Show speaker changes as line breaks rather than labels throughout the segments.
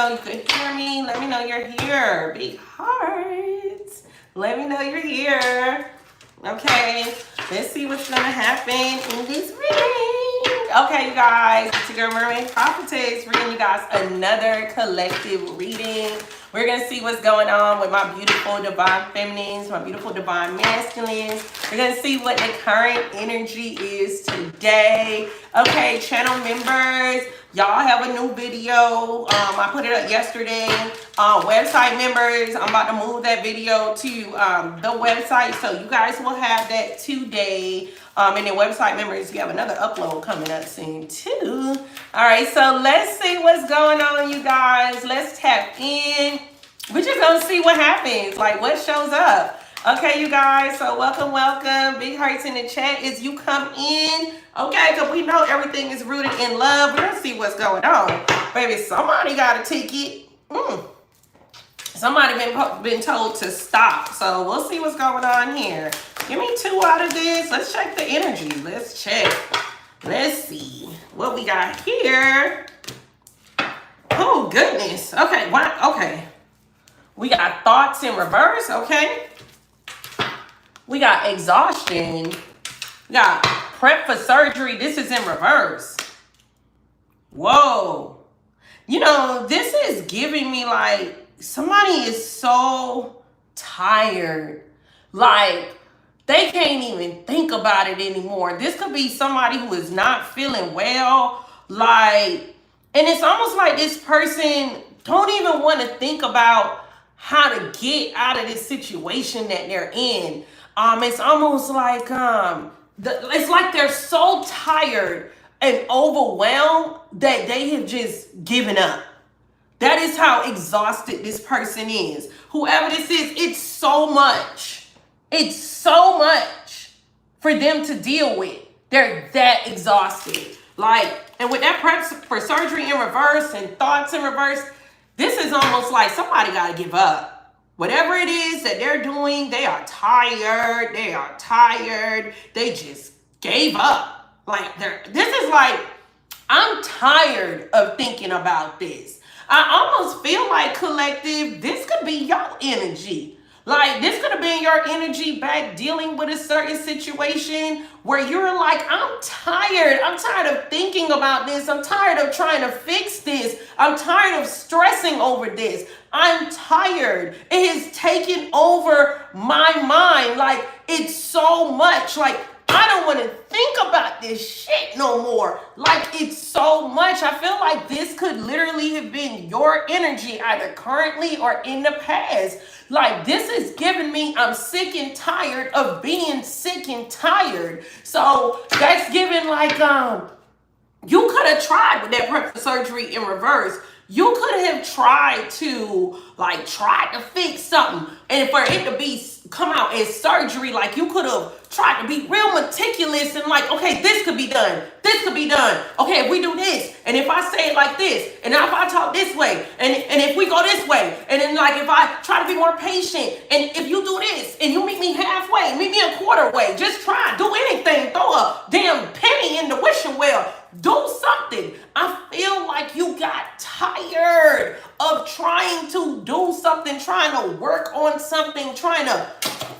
know you can hear me. Let me know you're here. Big hearts. Let me know you're here. Okay, let's see what's gonna happen in this reading. Okay, you guys, it's your girl Mermaid Prophetess reading you guys another collective reading. We're gonna see what's going on with my beautiful divine feminines, my beautiful divine masculines. We're gonna see what the current energy is today. Okay, channel members, y'all have a new video. I put it up yesterday. Website members, I'm about to move that video to the website, so you guys will have that today. And then website members, you have another upload coming up soon too. All right, so let's see what's going on, you guys. Let's tap in. We're just gonna see what happens, like what shows up. Okay, you guys, so welcome. Big hearts in the chat as you come in. Okay, because we know everything is rooted in love. We're gonna see what's going on. Baby, somebody got a ticket. Somebody been told to stop, so we'll see what's going on here. Give me 2 out of this. Let's check the energy. Let's check. Let's see what we got here. Oh goodness. Okay. What? Okay. We got thoughts in reverse. Okay. We got exhaustion. We got prep for surgery. This is in reverse. Whoa. You know, this is giving me like somebody is so tired. Like they can't even think about it anymore. This could be somebody who is not feeling well. Like, and it's almost like this person don't even want to think about how to get out of this situation that they're in. It's almost like it's like they're so tired and overwhelmed that they have just given up. That is how exhausted this person is. Whoever this is, it's so much. It's so much for them to deal with. They're that exhausted. Like, and with that prep for surgery in reverse and thoughts in reverse, this is almost like somebody got to give up. Whatever it is that they're doing, they are tired. They are tired. They just gave up. Like, this is like, I'm tired of thinking about this. I almost feel like, collective, this could be your energy. Like, this could have been your energy back dealing with a certain situation where you're like, I'm tired. I'm tired of thinking about this. I'm tired of trying to fix this. I'm tired of stressing over this. I'm tired. It has taken over my mind. Like, it's so much. Like, I don't want to think about this shit no more. Like, it's so much. I feel like this could literally have been your energy either currently or in the past. Like, this is giving me, I'm sick and tired of being sick and tired. So that's giving like, you could have tried with that prep for surgery in reverse. You could have tried to fix something, and for it to come out as surgery, like you could have tried to be real meticulous and like, okay, this could be done. This could be done. Okay, if we do this, and if I say it like this, and if I talk this way, and if we go this way, and then like if I try to be more patient, and if you do this, and you meet me halfway, meet me a quarter way, just try, do anything, throw a damn penny in the wishing well. Do something. I feel like you got tired of trying to do something, trying to work on something, trying to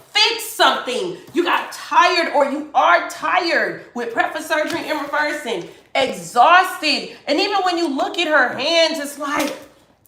fix something. You got tired, or you are tired with prep for surgery in reverse and exhausted. And even when you look at her hands, it's like,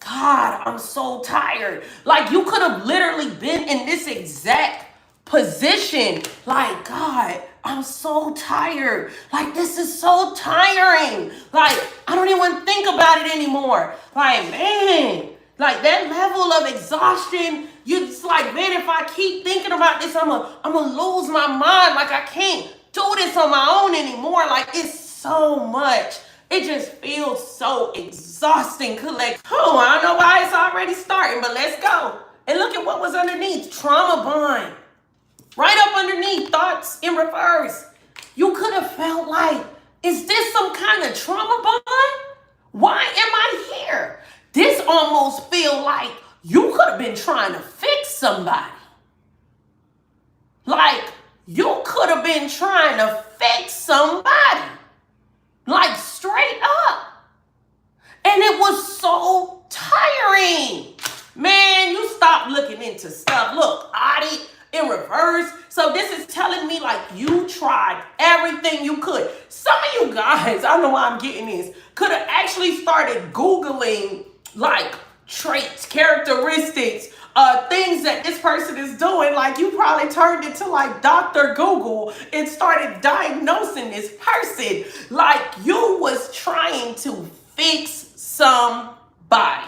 God, I'm so tired. Like, you could have literally been in this exact position. Like, God, I'm so tired. Like, this is so tiring. Like, I don't even think about it anymore. Like, man, like that level of exhaustion, you just like, man, if I keep thinking about this, I'm gonna lose my mind. Like, I can't do this on my own anymore. Like, it's so much. It just feels so exhausting, collect. Oh, I don't know why it's already starting, but let's go. And look at what was underneath. Trauma bond. Right up underneath, thoughts in reverse. You could have felt like, is this some kind of trauma bond? Why am I here? This almost feel like you could have been trying to fix somebody. Like, you could have been trying to fix somebody. Like, straight up. And it was so tiring. into stuff. Look, audit in reverse. So this is telling me like you tried everything you could. Some of you guys, I don't know why I'm getting this, could have actually started Googling like traits, characteristics, things that this person is doing. Like you probably turned into like Dr. Google and started diagnosing this person. Like you was trying to fix somebody.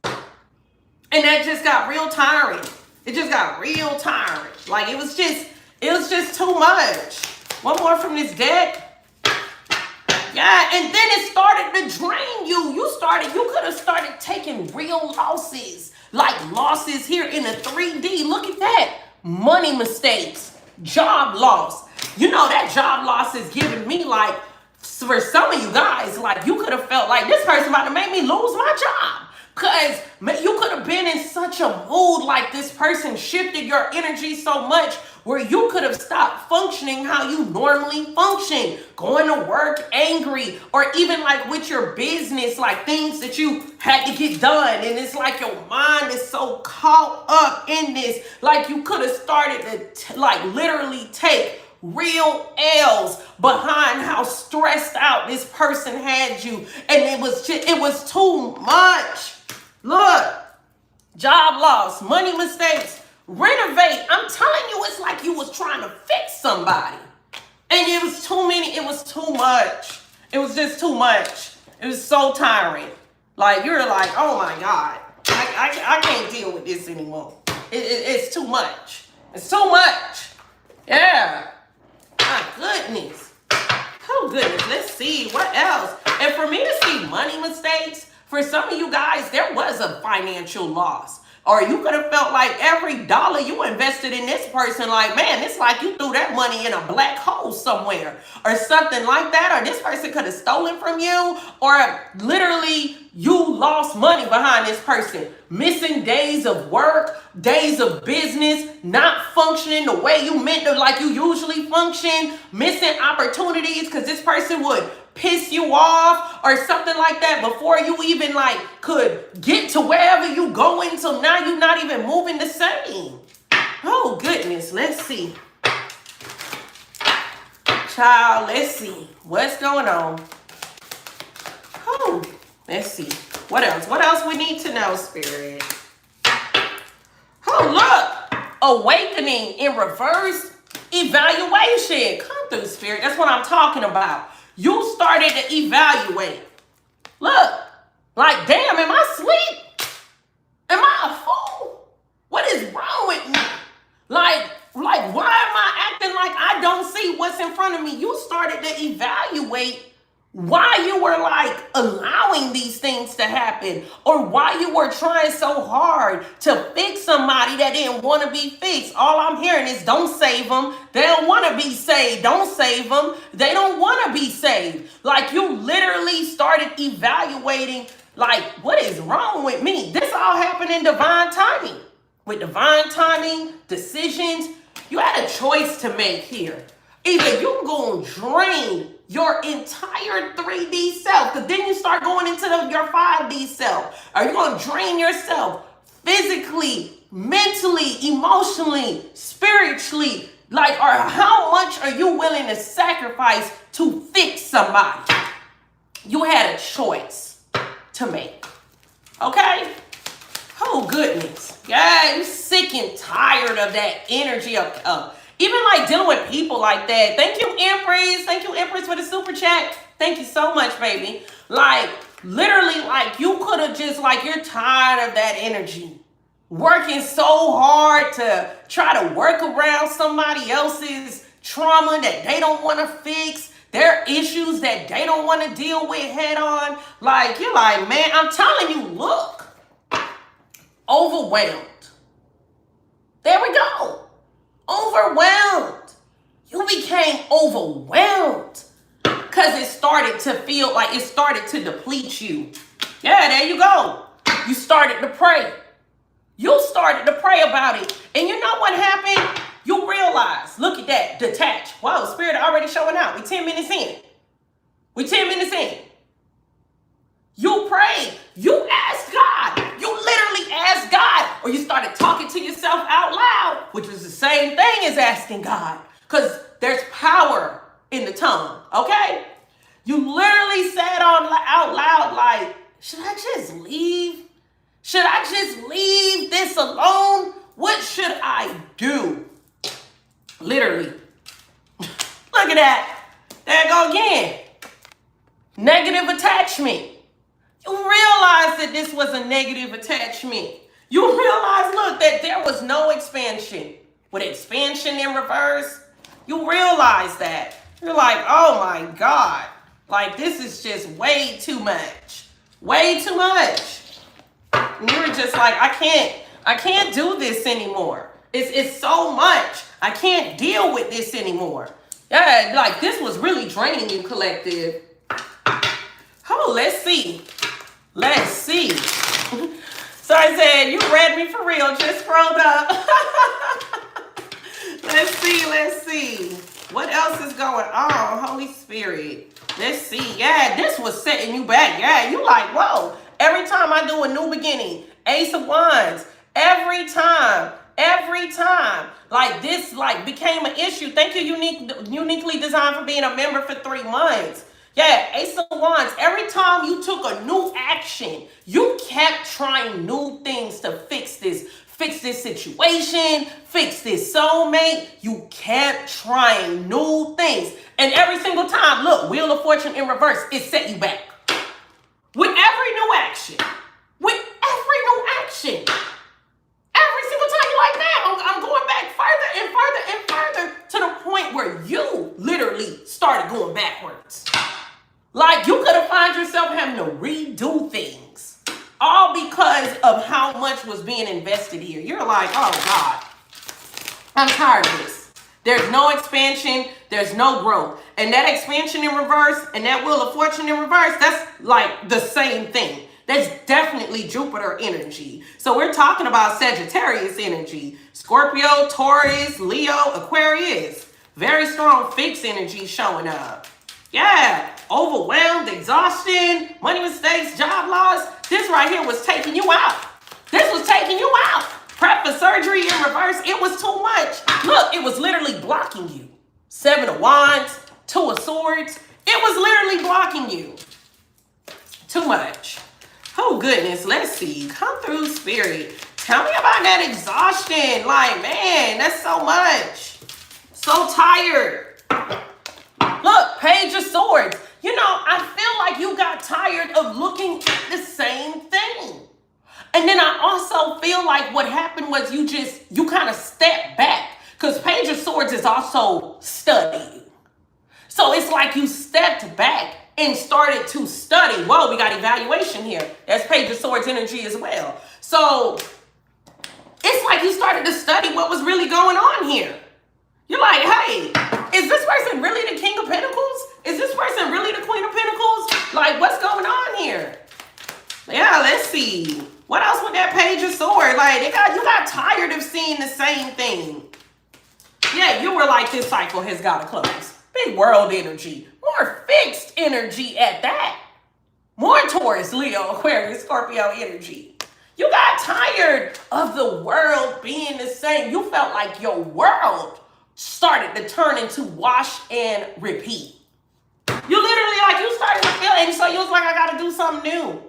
And that just got real tiring. It just got real tiring. Like it was just too much. One more from this deck. Yeah, and then it started to drain you. You could have started taking real losses. Like losses here in a 3D. Look at that. Money mistakes. Job loss. You know, that job loss is giving me like, for some of you guys, like you could have felt like this person about to make me lose my job. Because you could have been in such a mood, like this person shifted your energy so much where you could have stopped functioning how you normally function. Going to work angry, or even like with your business, like things that you had to get done. And it's like your mind is so caught up in this. Like you could have started to like literally take real L's behind how stressed out this person had you. And it was too much. Look, job loss, money mistakes, renovate. I'm telling you, it's like you was trying to fix somebody. And it was too many, it was too much. It was just too much. It was so tiring. Like, you're like, oh my God, I can't deal with this anymore. It's too much. It's too much. Yeah. My goodness. Oh goodness, let's see, what else? And for me to see money mistakes, for some of you guys, there was a financial loss. Or you could have felt like every dollar you invested in this person, like, man, it's like you threw that money in a black hole somewhere. Or something like that. Or this person could have stolen from you. Or literally, you lost money behind this person. Missing days of work, days of business, not functioning the way you meant to, like you usually function. Missing opportunities because this person would piss you off or something like that before you even like could get to wherever you going. So now you're not even moving the same. Oh goodness, let's see. Child, let's see what's going on. Oh, let's see. What else? What else we need to know, Spirit? Oh, look. Awakening in reverse evaluation. Come through, Spirit. That's what I'm talking about. You started to evaluate. Look, like, damn, am I asleep? Am I a fool? What is wrong with me? Like, why am I acting like I don't see what's in front of me? You started to evaluate why you were like allowing these things to happen, or why you were trying so hard to fix somebody that didn't want to be fixed. All I'm hearing is don't save them. They don't want to be saved. Don't save them. They don't want to be saved. Like you literally started evaluating like, what is wrong with me? This all happened in divine timing. With divine timing, decisions, you had a choice to make here. Either you're going to drain your entire 3D self, because then you start going into your 5D self. Are you going to drain yourself physically, mentally, emotionally, spiritually? Like, or how much are you willing to sacrifice to fix somebody? You had a choice to make. Okay? Oh, goodness. Yeah, you're sick and tired of that energy of even like dealing with people like that. Thank you, Empress. Thank you, Empress, for the super chat. Thank you so much, baby. Like, literally, like, you could have just, like, you're tired of that energy. Working so hard to try to work around somebody else's trauma that they don't want to fix, their issues that they don't want to deal with head on. Like, you're like, man, I'm telling you, look, overwhelmed. There we go. Overwhelmed. You became overwhelmed because it started to feel like it started to deplete you. Yeah, there you go. You started to pray. You started to pray about it. And you know what happened? You realize, look at that, detach. Wow, Spirit already showing out. We're 10 minutes in. We're 10 minutes in. You prayed. You asked God. You literally asked God. Or you started talking to yourself which is the same thing as asking God, because there's power in the tongue, okay? You literally said out loud, like, should I just leave? Should I just leave this alone? What should I do? Literally. Look at that. There you go again. Negative attachment. You realize that this was a negative attachment. You realize, look, that there was no expansion. With expansion in reverse, you realize that. You're like, oh my God. Like, this is just way too much. Way too much. And you were just like, I can't do this anymore. It's so much. I can't deal with this anymore. Yeah, like this was really draining you, collective. Oh, let's see. Let's see. So I said, you read me for real, just scrolled up. Let's see. What else is going on, Holy Spirit? Let's see. Yeah, this was setting you back. Yeah, you like, whoa. Every time I do a new beginning, Ace of Wands, every time, like this, like became an issue. Thank you, uniquely designed, for being a member for 3 months. Yeah, Ace of Wands, every time you took a new action, you kept trying new things to fix this situation, fix this soulmate. You kept trying new things. And every single time, look, Wheel of Fortune in reverse, it set you back. With every new action, every single time you're like, man, I'm going back further and further and further, to the point where you literally started going backwards. Like you could have found yourself having to redo things, all because of how much was being invested here. You're like, oh God, I'm tired of this. There's no expansion. There's no growth. And that expansion in reverse and that Wheel of Fortune in reverse, that's like the same thing. That's definitely Jupiter energy. So we're talking about Sagittarius energy. Scorpio, Taurus, Leo, Aquarius. Very strong fixed energy showing up. Yeah, overwhelmed, exhaustion, money mistakes, job loss. This right here was taking you out. This was taking you out. Prep for surgery in reverse. It was too much. Look, it was literally blocking you. 7 of Wands, 2 of Swords. It was literally blocking you. Too much. Oh, goodness. Let's see. Come through, Spirit. Tell me about that exhaustion. Like, man, that's so much. So tired. Look, Page of Swords. You know, I feel like you got tired of looking at the same thing. And then I also feel like what happened was you kind of stepped back. Because Page of Swords is also studying. So it's like you stepped back and started to study. Whoa, we got evaluation here. That's Page of Swords energy as well. So it's like you started to study what was really going on here. You're like, hey, is this person really the King of Pentacles? Is this person really the Queen of Pentacles? Like, what's going on here? Yeah, let's see. What else with that Page of Swords? Like, you got tired of seeing the same thing. Yeah, you were like, this cycle has got to close. Big world energy. More fixed energy at that. More Taurus, Leo, Aquarius, Scorpio energy. You got tired of the world being the same. You felt like your world started to turn into wash and repeat. You literally, like, you started to feel it. And so you was like, I got to do something new.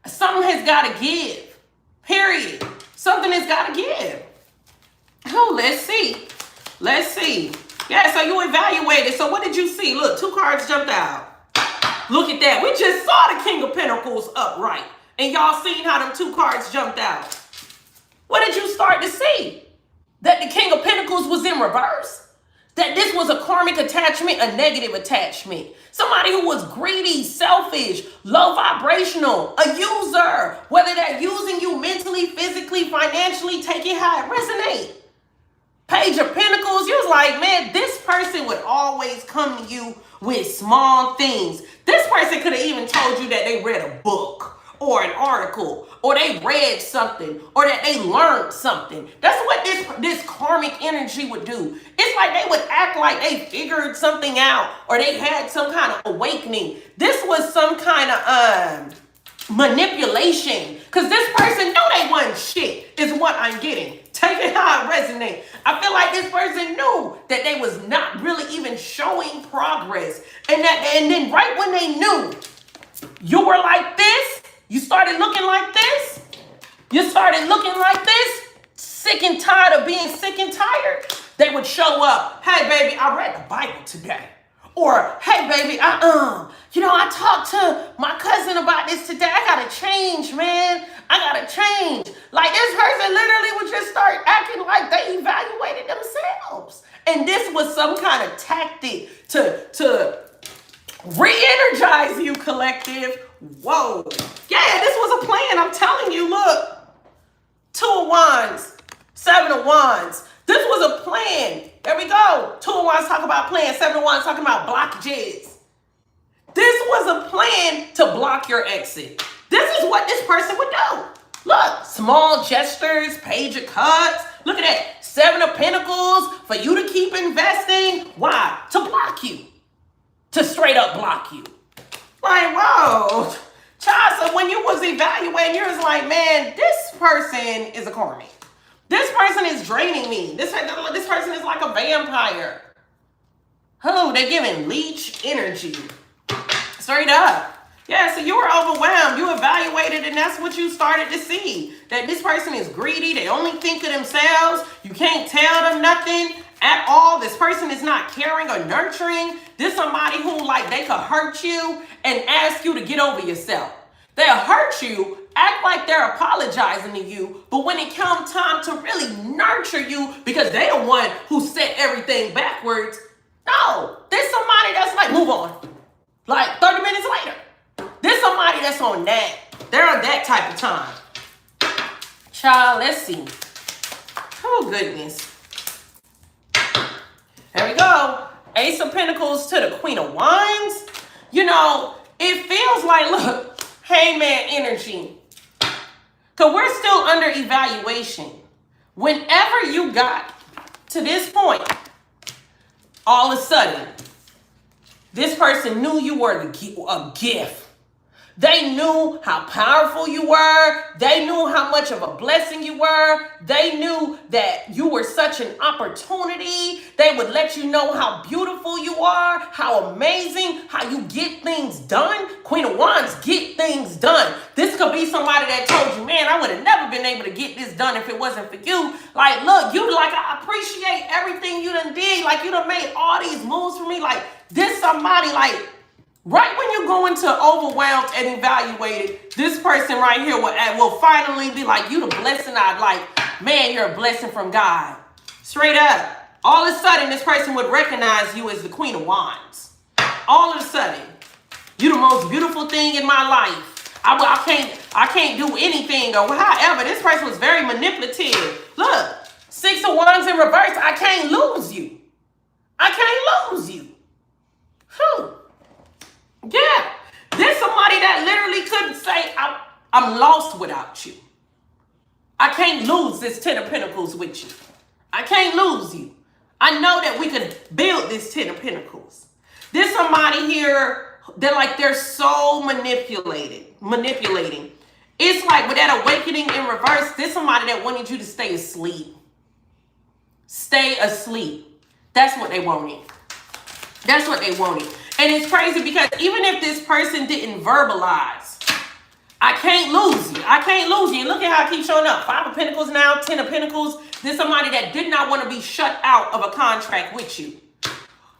Something has got to give. Period. Something has got to give. Oh, let's see. Let's see. Yeah, so you evaluated. So what did you see? Look, 2 cards jumped out. Look at that. We just saw the King of Pentacles upright. And y'all seen how them 2 cards jumped out. What did you start to see? That the King of Pentacles was in reverse? That this was a karmic attachment, a negative attachment. Somebody who was greedy, selfish, low vibrational, a user. Whether they're using you mentally, physically, financially, take it how it resonates. Page of Pentacles, you was like, man, this person would always come to you with small things. This person could have even told you that they read a book or an article, or they read something, or that they learned something. That's what this karmic energy would do. It's like they would act like they figured something out, or they had some kind of awakening. This was some kind of manipulation. Because this person knew they wasn't shit, is what I'm getting. Take it how it resonates. I feel like this person knew that they was not really even showing progress. And then right when they knew you were like this, you started looking like this, you started looking like this, sick and tired of being sick and tired, they would show up. Hey, baby, I read the Bible today. Or, hey, baby, I talked to my cousin about this today. I gotta change, man. I gotta change. Like, this person literally would just start acting like they evaluated themselves. And this was some kind of tactic to re-energize you, collective. Whoa. Yeah, this was a plan. I'm telling you, look. 2 of Wands, 7 of Wands. This was a plan. There we go. 2 of Wands talking about plan. 7 of Wands talking about blockages. This was a plan to block your exit. This is what this person would do. Look, small gestures, Page of Cups. Look at that. 7 of Pentacles for you to keep investing. Why? To block you. To straight up block you. Like, whoa. Child, so when you was evaluating, you was like, man, this person is a karmic. This person is draining me. This person is like a vampire. Oh, they're giving leech energy. Straight up. Yeah, so you were overwhelmed. You evaluated, and that's what you started to see. That this person is greedy. They only think of themselves. You can't tell them nothing at all. This person is not caring or nurturing. This somebody who, like, they could hurt you and ask you to get over yourself. They'll hurt you, act like they're apologizing to you, but when it comes time to really nurture you, because they're the one who set everything backwards, no, there's somebody that's like, move on. Like 30 minutes later. There's somebody that's on that. They're on that type of time. Child, let's see. Oh, goodness. There we go. Ace of Pentacles to the Queen of Wands. You know, it feels like, look, Hangman energy. Because we're still under evaluation. Whenever you got to this point, all of a sudden, this person knew you were a gift. They knew how powerful you were. They knew how much of a blessing you were. They knew that you were such an opportunity. They would let you know how beautiful you are, how amazing, how you get things done. Queen of Wands, get things done. This could be somebody that told you, man, I would have never been able to get this done if it wasn't for you. Like, look, you like, I appreciate everything you done did. Like, you done made all these moves for me. Like, this somebody, like, right when you go into overwhelmed and evaluated, this person right here will finally be like, you the blessing I'd like. Man, you're a blessing from God. Straight up. All of a sudden, this person would recognize you as the Queen of Wands. All of a sudden, you the most beautiful thing in my life. I can't do anything. Or however, this person was very manipulative. Look, 6 of Wands in reverse. I can't lose you. I can't lose you. Whew. Yeah, there's somebody that literally couldn't say, I'm lost without you. I can't lose this 10 of Pentacles with you. I can't lose you. I know that we could build this 10 of Pentacles. There's somebody here that like they're so manipulating. It's like with that awakening in reverse, there's somebody that wanted you to stay asleep. Stay asleep. That's what they wanted. That's what they wanted. And it's crazy because even if this person didn't verbalize, I can't lose you. I can't lose you. And look at how I keep showing up. 5 of Pentacles now, 10 of Pentacles. There's somebody that did not want to be shut out of a contract with you.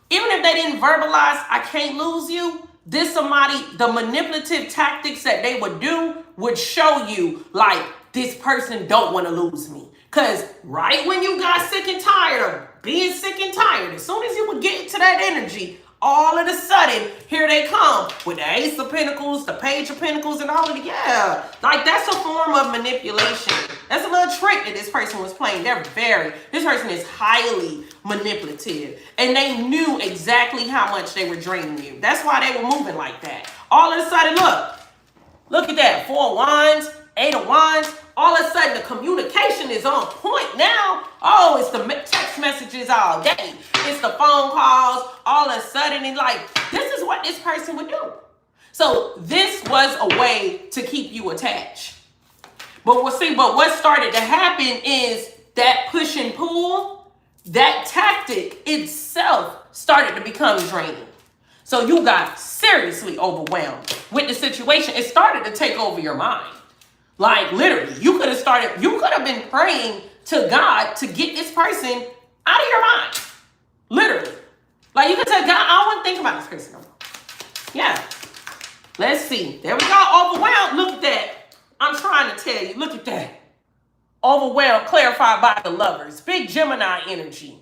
Even if they didn't verbalize, I can't lose you. This somebody, the manipulative tactics that they would do would show you like this person don't want to lose me. Because right when you got sick and tired of being sick and tired, as soon as you would get into that energy, all of a sudden, here they come with the Ace of Pentacles, the Page of Pentacles, and all of the, yeah. Like, that's a form of manipulation. That's a little trick that this person was playing. This person is highly manipulative. And they knew exactly how much they were draining you. That's why they were moving like that. All of a sudden, look at that. 4 of Wands, 8 of Wands. All of a sudden, the communication is on point now. Oh, it's the text messages all day. It's the phone calls. All of a sudden, and like, this is what this person would do. So this was a way to keep you attached. But we'll see, but what started to happen is that push and pull, that tactic itself started to become draining. So you got seriously overwhelmed with the situation. It started to take over your mind. Like literally, you could have been praying to God to get this person out of your mind. Literally. Like you could say, God, I don't want to think about this person no more. Yeah. Let's see. There we go. Overwhelmed. Look at that. I'm trying to tell you. Look at that. Overwhelmed, clarified by the Lovers. Big Gemini energy.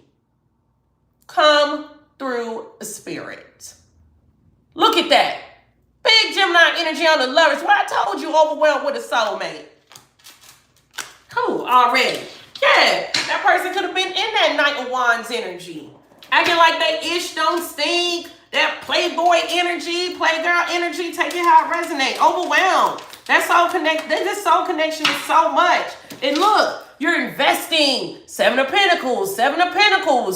Come through the spirit. Look at that. Big Gemini energy on the Lovers. Well, I told you overwhelmed with a soulmate. Who already? Yeah, that person could have been in that Knight of Wands energy. Acting like they ish don't stink. That playboy energy, playgirl energy, take it how it resonates. Overwhelmed. That soul connect. This soul connection is so much. And look, you're investing. Seven of Pentacles.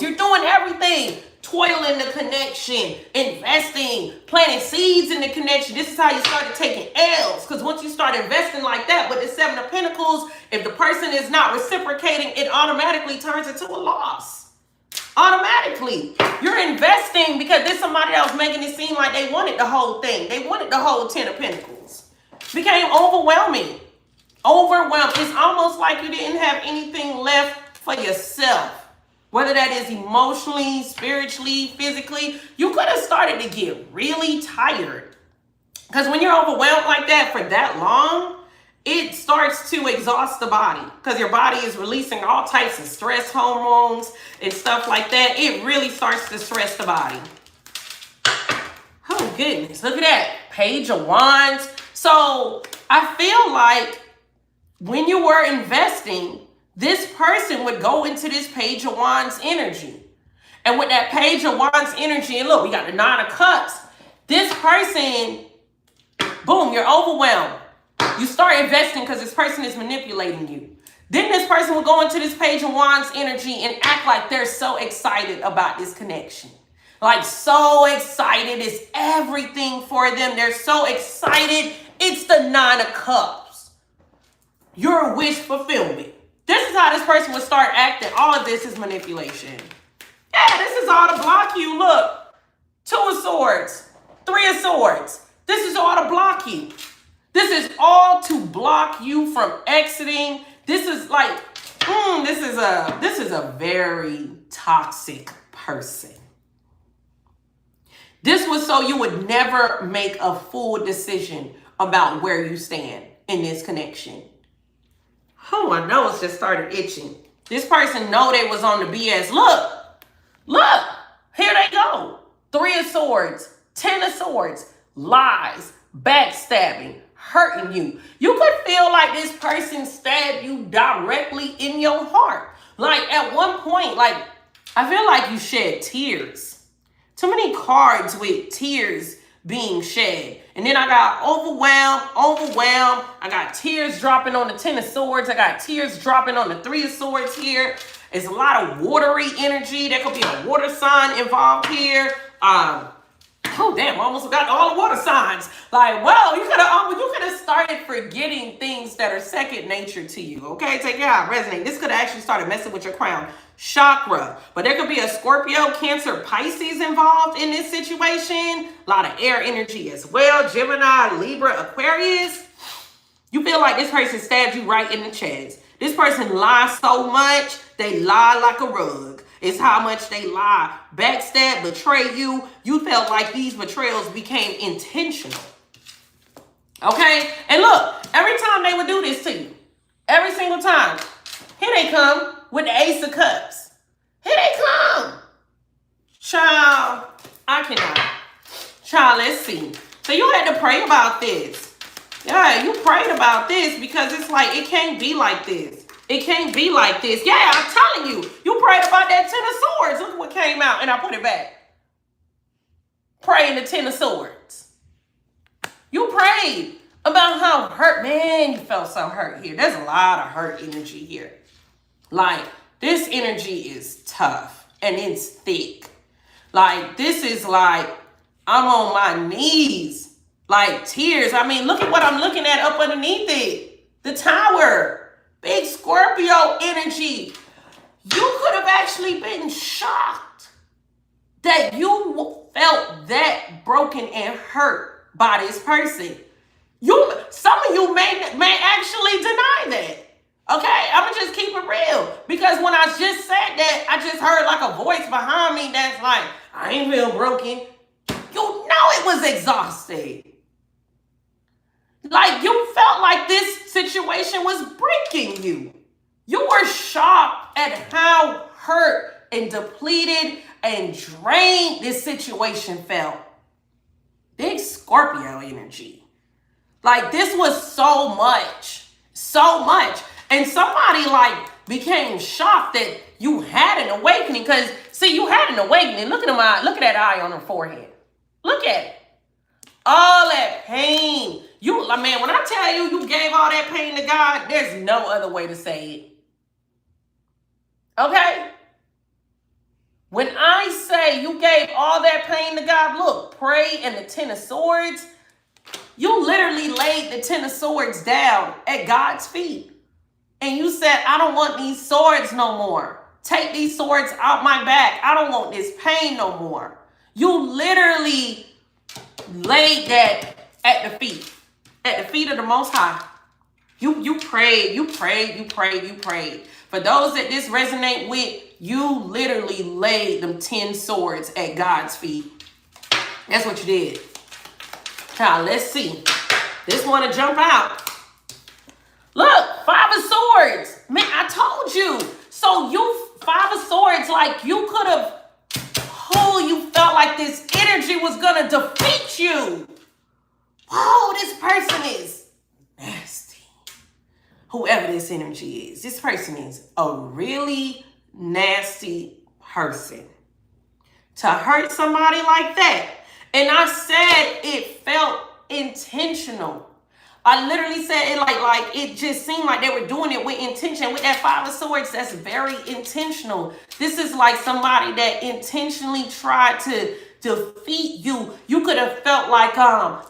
You're doing everything. Toiling the connection, investing, planting seeds in the connection. This is how you started taking L's. Because once you start investing like that with the Seven of Pentacles, if the person is not reciprocating, it automatically turns into a loss. Automatically. You're investing because there's somebody that was making it seem like they wanted the whole thing. They wanted the whole 10 of Pentacles. Became overwhelming. Overwhelmed. It's almost like you didn't have anything left for yourself. Whether that is emotionally, spiritually, physically, you could have started to get really tired. Because when you're overwhelmed like that for that long, it starts to exhaust the body. Because your body is releasing all types of stress hormones and stuff like that. It really starts to stress the body. Oh, goodness. Look at that. Page of Wands. So I feel like when you were investing, this person would go into this Page of Wands energy. And with that Page of Wands energy, and look, we got the Nine of Cups. This person, boom, you're overwhelmed. You start investing because this person is manipulating you. Then this person will go into this Page of Wands energy and act like they're so excited about this connection. Like so excited. It's everything for them. They're so excited. It's the Nine of Cups. Your wish fulfillment. This is how this person would start acting. All of this is manipulation. Yeah, this is all to block you. Look, Two of Swords, Three of Swords. This is all to block you. This is all to block you from exiting. This is like, this is a very toxic person. This was so you would never make a full decision about where you stand in this connection. Oh, my nose just started itching. This person know they was on the BS. Look, here they go. Three of Swords, 10 of Swords, lies, backstabbing, hurting you. You could feel like this person stabbed you directly in your heart. Like at one point, like I feel like you shed tears. Too many cards with tears being shed. And then I got overwhelmed. I got tears dropping on the 10 of Swords. I got tears dropping on the 3 of Swords here. It's a lot of watery energy. There could be a water sign involved here. Oh, damn, I almost got all the water signs. Like, well, you could have started forgetting things that are second nature to you, okay? Take it out, resonate. This could have actually started messing with your crown chakra. But there could be a Scorpio, Cancer, Pisces involved in this situation. A lot of air energy as well. Gemini, Libra, Aquarius. You feel like this person stabbed you right in the chest. This person lies so much, they lie like a rug. It's how much they lie, backstab, betray you. You felt like these betrayals became intentional. Okay? And look, every time they would do this to you, every single time, here they come with the Ace of Cups. Here they come. Child, I cannot. Child, let's see. So you had to pray about this. Yeah, you prayed about this because it's like, it can't be like this. It can't be like this. Yeah, I'm telling you. You prayed about that 10 of Swords. Look what came out. And I put it back. Praying the 10 of Swords. You prayed about how hurt. Man, you felt so hurt here. There's a lot of hurt energy here. Like, this energy is tough. And it's thick. Like, this is like, I'm on my knees. Like tears. I mean, look at what I'm looking at up underneath it. The Tower. Big Scorpio energy. You could have actually been shocked that you felt that broken and hurt by this person. Some of you may actually deny that. Okay, I'm gonna just keep it real. Because when I just said that, I just heard like a voice behind me that's like, I ain't feel broken. You know it was exhausted. Like you felt like this situation was breaking you. You were shocked at how hurt and depleted and drained this situation felt. Big Scorpio energy. Like this was so much. So much. And somebody like became shocked that you had an awakening. Because see, you had an awakening. Look at that eye on her forehead. Look at it. All that pain. Man, when I tell you you gave all that pain to God, there's no other way to say it. Okay? When I say you gave all that pain to God, look, pray and the Ten of Swords, you literally laid the Ten of Swords down at God's feet. And you said, I don't want these swords no more. Take these swords out my back. I don't want this pain no more. You literally laid that at the feet of the Most High. You prayed. For those that this resonate with, you literally laid them 10 swords at God's feet. That's what you did. Now, let's see. This one to jump out. Look, 5 of Swords. Man, I told you. So you, 5 of Swords, like you could have, you felt like this energy was going to defeat you. Whoa, this person is nasty. Whoever this energy is, this person is a really nasty person. To hurt somebody like that. And I said it felt intentional. I literally said it like it just seemed like they were doing it with intention. With that 5 of Swords, that's very intentional. This is like somebody that intentionally tried to defeat you. You could have felt like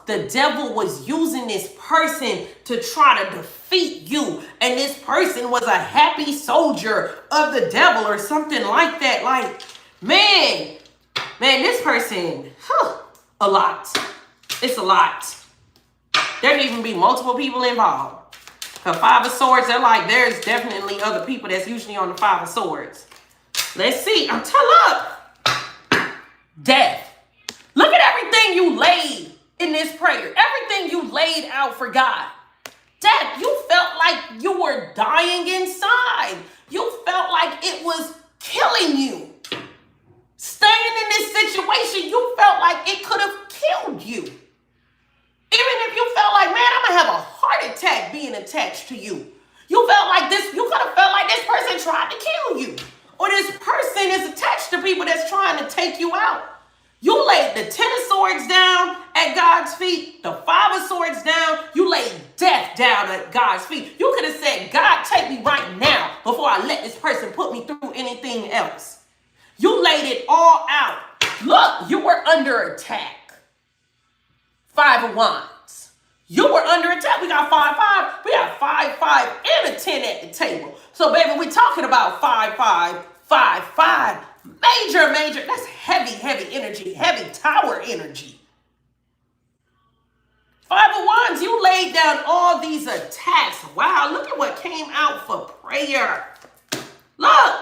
the devil was using this person to try to defeat you. And this person was a happy soldier of the devil or something like that. Like, man, this person, a lot. It's a lot. There can even be multiple people involved. The 5 of Swords, they're like, there's definitely other people that's usually on the 5 of Swords. Let's see. Look. Death. Look at everything you laid in this prayer. Everything you laid out for God. Death. You felt like you were dying inside. You felt like it was killing you. Staying in this situation, you felt like it could have killed you. Even if you felt like, man, I'm going to have a heart attack being attached to you. You felt like this, you could have felt like this person tried to kill you. Or this person is attached to people that's trying to take you out. You laid the 10 of Swords down at God's feet, the 5 of Swords down. You laid death down at God's feet. You could have said, God, take me right now before I let this person put me through anything else. You laid it all out. Look, you were under attack. 5 of Wands. You were under attack. We got 5-5. We got 5-5 and a 10 at the table. So, baby, we're talking about 5-5, 5-5. Major. That's heavy energy. Heavy Tower energy. 5 of Wands, you laid down all these attacks. Wow, look at what came out for prayer. Look,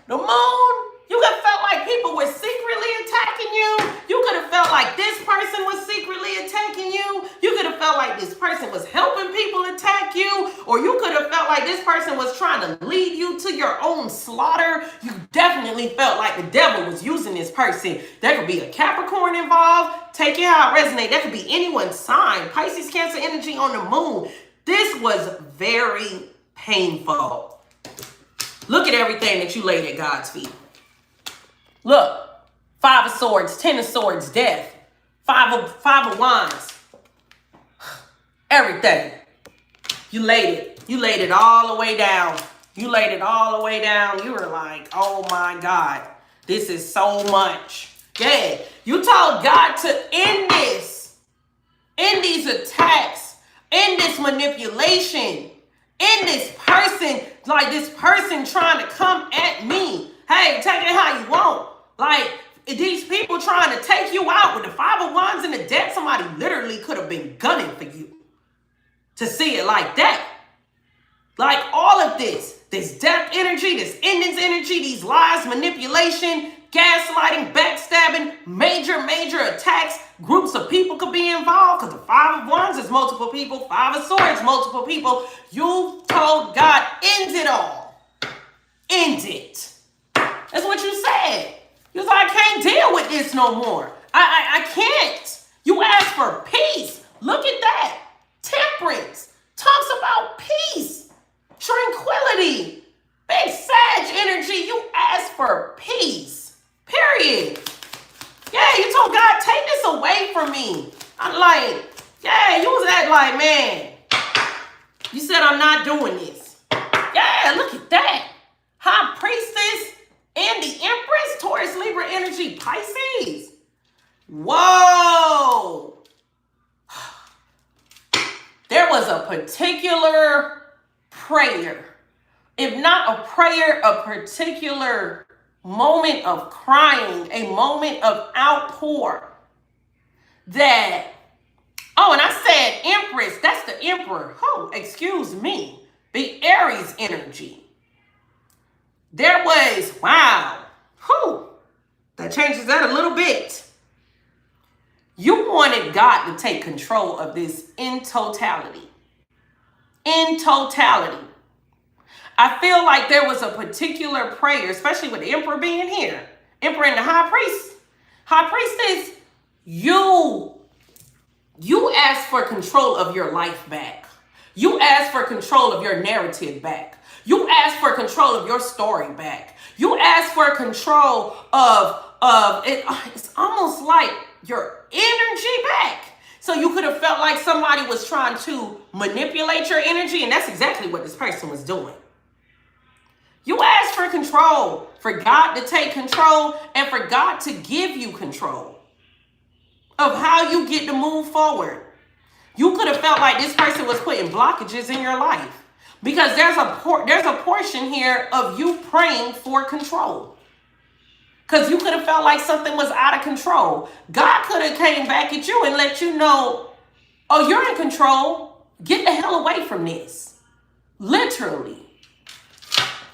the moon. You could have felt like people were secretly attacking you. You could have felt like this person was secretly attacking you. You could have felt like this person was helping people attack you. Or you could have felt like this person was trying to lead you to your own slaughter. You definitely felt like the devil was using this person. There could be a Capricorn involved. Take it how it resonates. That could be anyone's sign. Pisces, Cancer energy on the moon. This was very painful. Look at everything that you laid at God's feet. Look, 5 of Swords, 10 of Swords, death. 5 of Wands. Everything. You laid it. You laid it all the way down. You laid it all the way down. You were like, oh my God, this is so much. Yeah. You told God to end this. in these attacks, in this manipulation, in this person, like this person trying to come at me. Hey, take it how you want. Like, these people trying to take you out with the Five of Wands and the Death. Somebody literally could have been gunning for you to see it like that. Like all of this death energy, this endings energy, these lies, manipulation, gaslighting, backstabbing, major attacks. Groups of people could be involved because the Five of Wands is multiple people. Five of Swords, multiple people. You told God, end it all. End it. That's what you said. You was like, I can't deal with this no more. I can't. You asked for peace. Look at that. Temperance talks about peace, tranquility. Big Sag energy. You asked for peace. Period. Yeah, you told God, take this away from me. I'm like, yeah, you was at like, man, you said I'm not doing this. Yeah, look at that. High Priestess and the Empress, Taurus, Libra energy, Pisces. Whoa. There was a particular prayer. If not a prayer, a particular moment of crying, a moment of outpour that, oh, and I said Empress, that's the Emperor. Oh, excuse me, the Aries energy. There was, wow, whew, that changes that a little bit. You wanted God to take control of this in totality. In totality. I feel like there was a particular prayer, especially with the Emperor being here. Emperor and the High Priest. High Priestess, you asked for control of your life back. You asked for control of your narrative back. You asked for control of your story back. You asked for control of it. It's almost like your energy back. So you could have felt like somebody was trying to manipulate your energy, and that's exactly what this person was doing. You asked for control, for God to take control, and for God to give you control of how you get to move forward. You could have felt like this person was putting blockages in your life because there's a portion here of you praying for control. Because you could have felt like something was out of control. God could have came back at you and let you know, oh, you're in control. Get the hell away from this. Literally.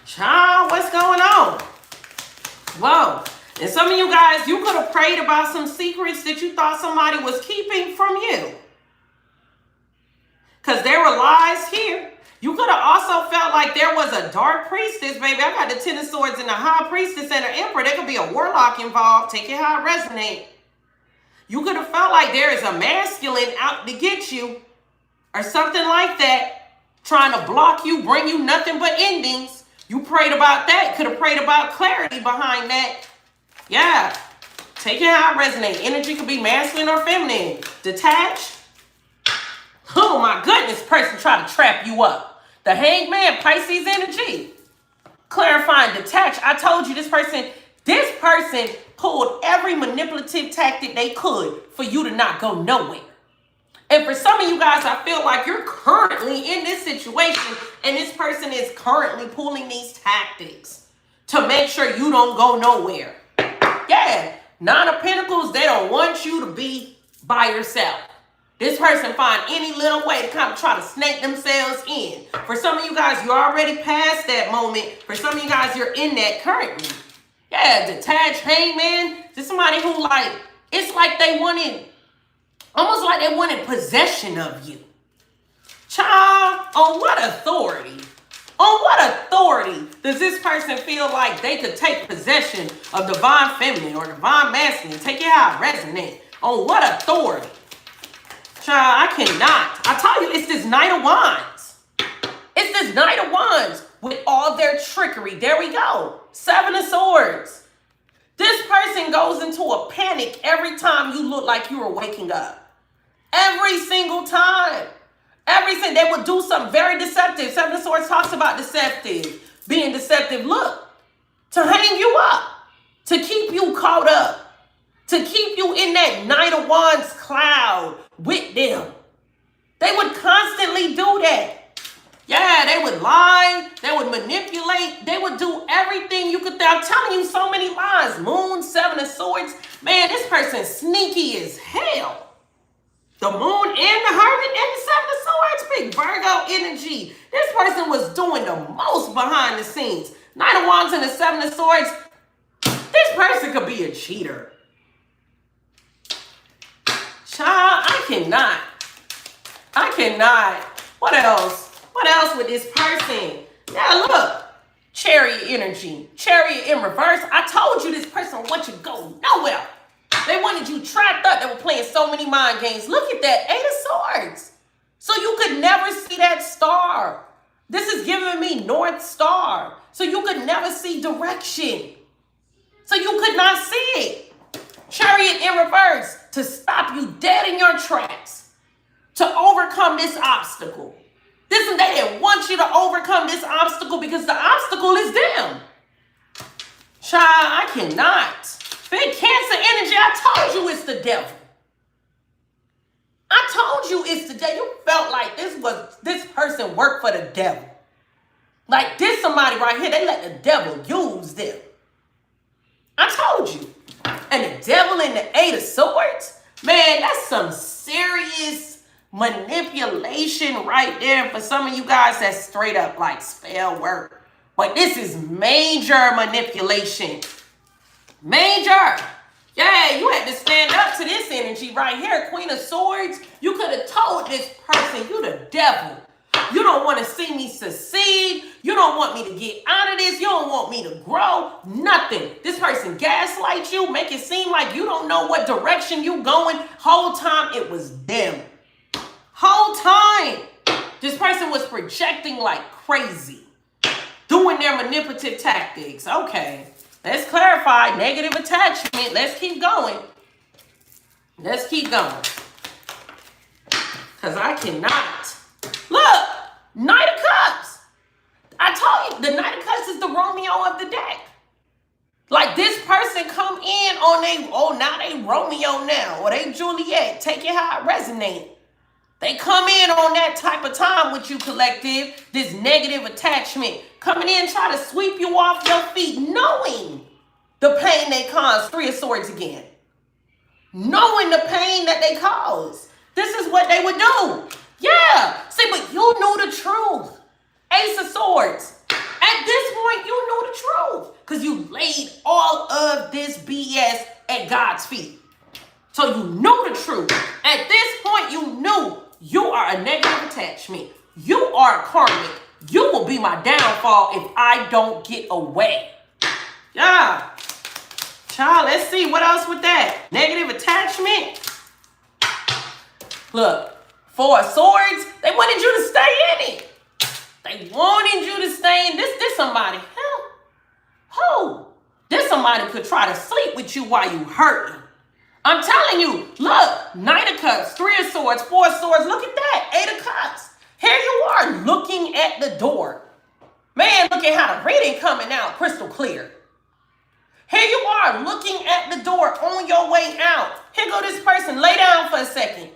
Child, what's going on? Whoa. And some of you guys, you could have prayed about some secrets that you thought somebody was keeping from you. Because there were lies here. You could have also felt like there was a dark priestess, baby. I got the Ten of Swords and the High Priestess and the Emperor. There could be a warlock involved. Take it how it resonates. You could have felt like there is a masculine out to get you or something like that, trying to block you, bring you nothing but endings. You prayed about that. Could have prayed about clarity behind that. Yeah. Take it how it resonates. Energy could be masculine or feminine. Detach. Oh my goodness, person trying to trap you up. The Hangman, Pisces energy. Clarifying, detach. I told you this person pulled every manipulative tactic they could for you to not go nowhere. And for some of you guys, I feel like you're currently in this situation and this person is currently pulling these tactics to make sure you don't go nowhere. Yeah, Nine of Pentacles, they don't want you to be by yourself. This person find any little way to kind of try to snake themselves in. For some of you guys, you're already past that moment. For some of you guys, you're in that currently. Yeah, detached, Hangman. Just somebody who like, it's like they wanted, almost like they wanted possession of you. Child, on what authority? On what authority does this person feel like they could take possession of divine feminine or divine masculine? Take it how it resonates. On what authority? Child, I cannot. I tell you, it's this Knight of Wands. It's this Knight of Wands with all their trickery. There we go. Seven of Swords. This person goes into a panic every time you look like you are waking up. Every single time. They would do something very deceptive. Seven of Swords talks about deceptive. Being deceptive. Look, to hang you up. To keep you caught up. To keep you in that Knight of Wands cloud with them. They would constantly do that. Yeah, they would lie, they would manipulate, they would do everything you could. I'm telling you so many lies. Moon, Seven of Swords. Man, this person's sneaky as hell. The Moon and the Hermit and the Seven of Swords, big Virgo energy. This person was doing the most behind the scenes. Nine of Wands and the Seven of Swords. This person could be a cheater. Child, I cannot. What else? What else with this person? Now look, Chariot energy, Chariot in reverse. I told you this person wants you to go nowhere. They wanted you trapped up. They were playing so many mind games. Look at that, Eight of Swords. So you could never see that star. This is giving me North Star. So you could never see direction. So you could not see it. Chariot in reverse, to stop you dead in your tracks, to overcome this obstacle. They didn't want you to overcome this obstacle because the obstacle is them. Child, I cannot. Big Cancer energy, I told you it's the devil. I told you it's the devil. You felt like this person worked for the devil. Like this somebody right here, they let the devil use them. I told you. And the devil and the Eight of Swords, man, that's some serious manipulation right there. For some of you guys, that's straight up like spell work. But this is major manipulation. Major. Yeah, you had to stand up to this energy right here. Queen of Swords, you could have told this person, you the devil. You don't want to see me succeed. You don't want me to get out of this. You don't want me to grow. Nothing. This person gaslights you, make it seem like you don't know what direction you going. Whole time it was them. Whole time this person was projecting like crazy, doing their manipulative tactics. Okay, let's clarify. Negative attachment. Let's keep going. Let's keep going. Because I cannot. Look, Knight of Cups. I told you, the Knight of Cups is the Romeo of the deck. Like this person come in on now they Romeo now, or they Juliet. Take it how it resonates. They come in on that type of time with you, collective, this negative attachment. Coming in, try to sweep you off your feet, knowing the pain they cause. Three of Swords again. Knowing the pain that they cause. This is what they would do. Yeah. See, but you knew the truth. Ace of Swords. At this point, you knew the truth. Because you laid all of this BS at God's feet. So you knew the truth. At this point, you knew you are a negative attachment. You are karmic. You will be my downfall if I don't get away. Yeah. Child, let's see. What else with that? Negative attachment. Look, Four of Swords. They wanted you to stay in it. They wanted you to stay in this. This somebody. Who? This somebody could try to sleep with you while you hurting. I'm telling you, look, Knight of Cups, Three of Swords, Four of Swords, look at that, Eight of Cups. Here you are looking at the door. Man, look at how the reading coming out crystal clear. Here you are looking at the door on your way out. Here go this person, lay down for a second.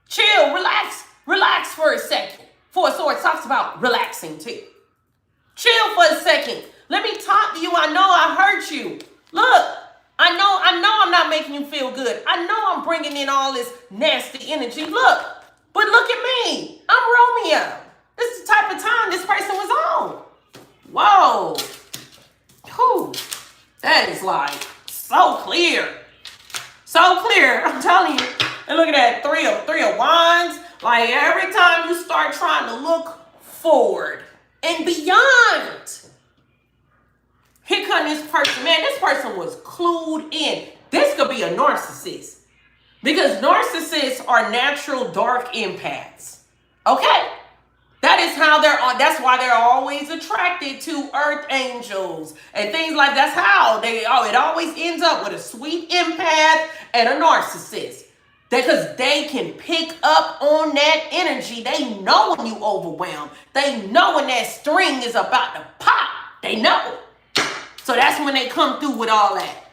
Chill, relax for a second. Four of Swords talks about relaxing too. Chill for a second. Let me talk to you. I know I hurt you. Look. I know I'm not making you feel good. I know I'm bringing in all this nasty energy. Look, but look at me. I'm Romeo. This is the type of time this person was on. Whoa. Whew. That is like so clear. So clear. I'm telling you. And look at that. Three of Wands. Like every time you start trying to look forward and beyond. Here comes this person. Man, this person was clued in. This could be a narcissist. Because narcissists are natural dark empaths. Okay? That is how that's why they're always attracted to earth angels and things like that's how it always ends up with a sweet empath and a narcissist. Because they can pick up on that energy. They know when you overwhelmed. They know when that string is about to pop. They know. So that's when they come through with all that.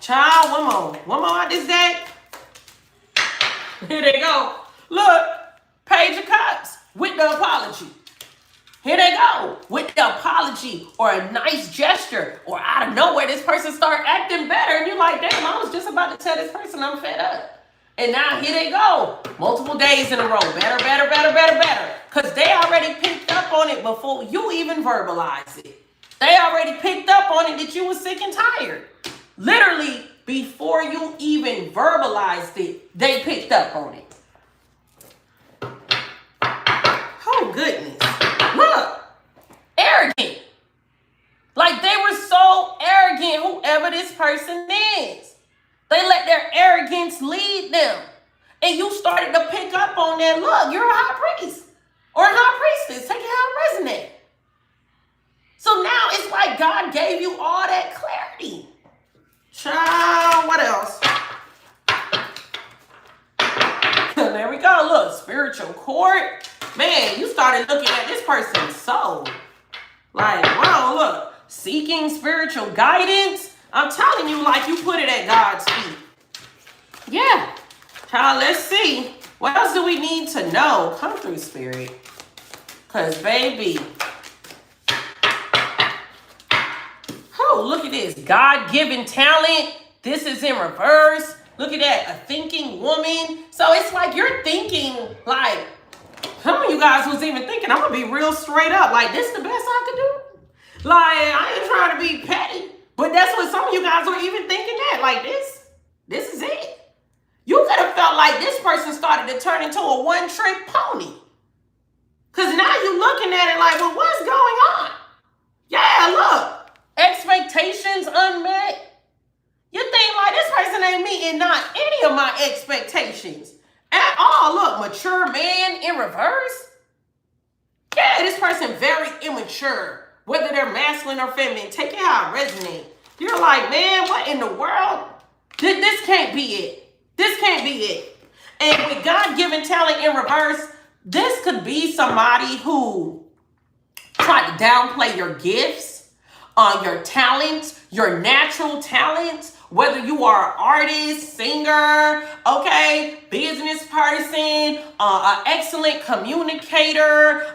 Child, one more out this deck. Here they go. Look, Page of Cups with the apology. Here they go with the apology or a nice gesture, or out of nowhere this person start acting better and you're like, damn, I was just about to tell this person I'm fed up. And now here they go. Multiple days in a row. Better, better, better, better, better. Because they already picked up on it before you even verbalize it. They already picked up on it that you were sick and tired. Literally, before you even verbalized it, they picked up on it. Oh, goodness. Look, arrogant. Like they were so arrogant, whoever this person is. They let their arrogance lead them. And you started to pick up on that. Look, you're a high priest or a high priestess. Take it how it resonates. So now it's like God gave you all that clarity. Child, what else? There we go. Look, spiritual court. Man, you started looking at this person's soul. Like, whoa, look. Seeking spiritual guidance. I'm telling you, like you put it at God's feet. Yeah. Child, let's see. What else do we need to know? Come through, Spirit. Because, baby. Oh, look at this. God-given talent. This is in reverse. Look at that. A thinking woman. So it's like you're thinking like, some of you guys was even thinking, I'm going to be real straight up. Like, this is the best I could do. Like, I ain't trying to be petty. But that's what some of you guys were even thinking that. Like, this is it. You could have felt like this person started to turn into a one-trick pony. Because now you're looking at it like, well, what's going on? Yeah, look. Expectations unmet. You think like this person ain't meeting not any of my expectations at all. Look, mature man in reverse. Yeah, this person very immature. Whether they're masculine or feminine, take it how it resonates. You're like, man, what in the world? This can't be it. This can't be it. And with God-given talent in reverse, this could be somebody who tried to downplay your gifts, your talents, your natural talents. Whether you are an artist, singer, okay, business person, an excellent communicator,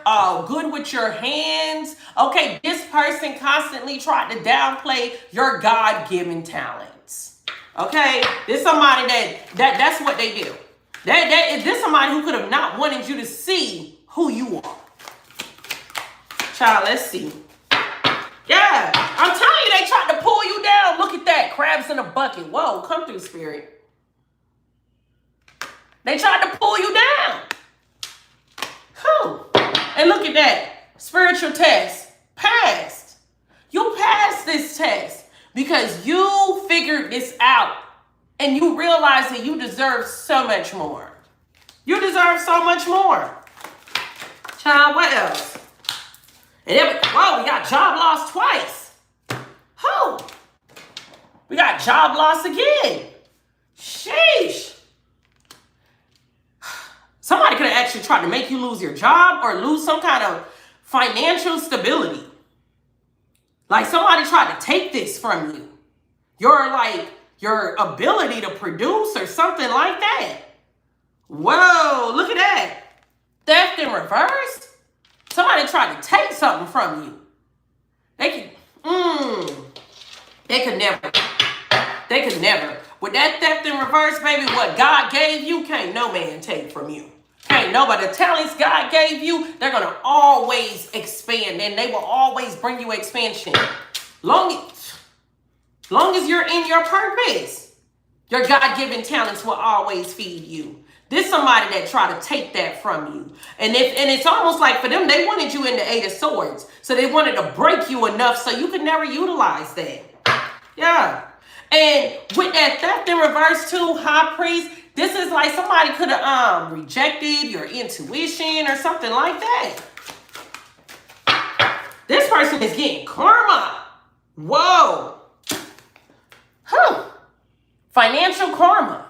good with your hands, okay, this person constantly tried to downplay your God-given talents, okay? This somebody that's what they do. This somebody who could have not wanted you to see who you are. Child, let's see. Yeah, I'm telling you, they tried to pull you down. Look at that, crabs in a bucket. Whoa, come through, Spirit. They tried to pull you down. And look at that, spiritual test, passed. You passed this test because you figured this out and you realize that you deserve so much more. You deserve so much more. Child, what else? And then, whoa, we got job loss twice. We got job loss again. Sheesh. Somebody could have actually tried to make you lose your job or lose some kind of financial stability. Like somebody tried to take this from you. Your ability to produce or something like that. Whoa, look at that. Theft in reverse. Somebody tried to take something from you. They could never. With that theft in reverse, baby, what God gave you, can't no man take from you. Can't nobody. The talents God gave you, they're going to always expand and they will always bring you expansion. Long as you're in your purpose, your God-given talents will always feed you. There's somebody that tried to take that from you. And it's almost like for them, they wanted you in the Eight of Swords. So they wanted to break you enough so you could never utilize that. Yeah. And with that theft in reverse too, high priest, this is like somebody could have rejected your intuition or something like that. This person is getting karma. Whoa. Financial karma.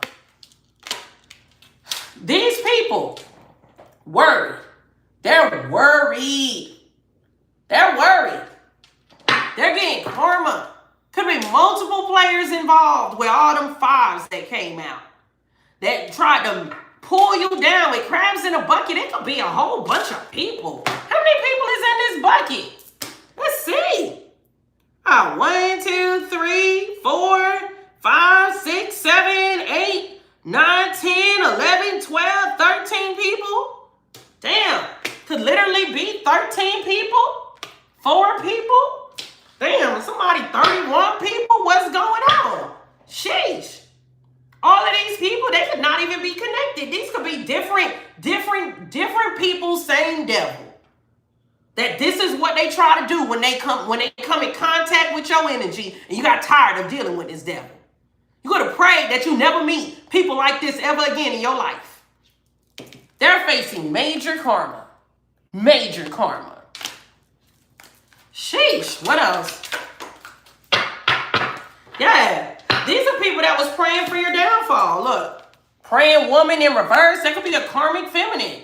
These people worried. They're worried. They're worried. They're getting karma. Could be multiple players involved with all them fives that came out. That tried to pull you down with crabs in a bucket. It could be a whole bunch of people. How many people is in this bucket? Let's see. 1, 2, 3, 4, 5, 6, 7, 8, 9, 10, 11, 12, 13 people. Damn. Could literally be 13 people. 4 people. Damn, somebody 31 people. What's going on? Sheesh. All of these people, they could not even be connected. These could be different people, same devil. That this is what they try to do when they come in contact with your energy and you got tired of dealing with this devil. You got to pray that you never meet people like this ever again in your life. They're facing major karma. Major karma. Sheesh. What else? Yeah. These are people that was praying for your downfall. Look. Praying woman in reverse. That could be a karmic feminine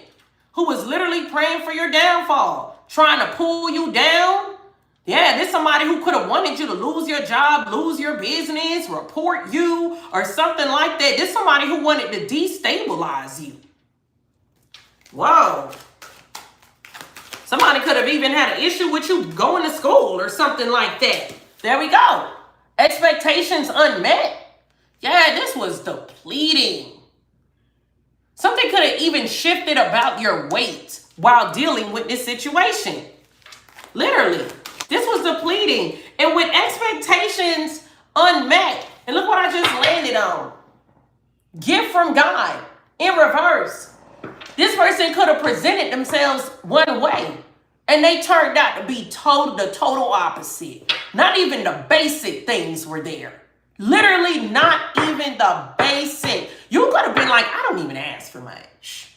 who was literally praying for your downfall. Trying to pull you down. Yeah, this somebody who could have wanted you to lose your job, lose your business, report you, or something like that. This somebody who wanted to destabilize you. Whoa. Somebody could have even had an issue with you going to school or something like that. There we go. Expectations unmet. Yeah, this was depleting. Something could have even shifted about your weight while dealing with this situation. Literally, this was depleting. And with expectations unmet, and look what I just landed on. Gift from God in reverse. This person could have presented themselves one way, and they turned out to be the total opposite. Not even the basic things were there. Literally not even the basic. You could have been like, I don't even ask for much.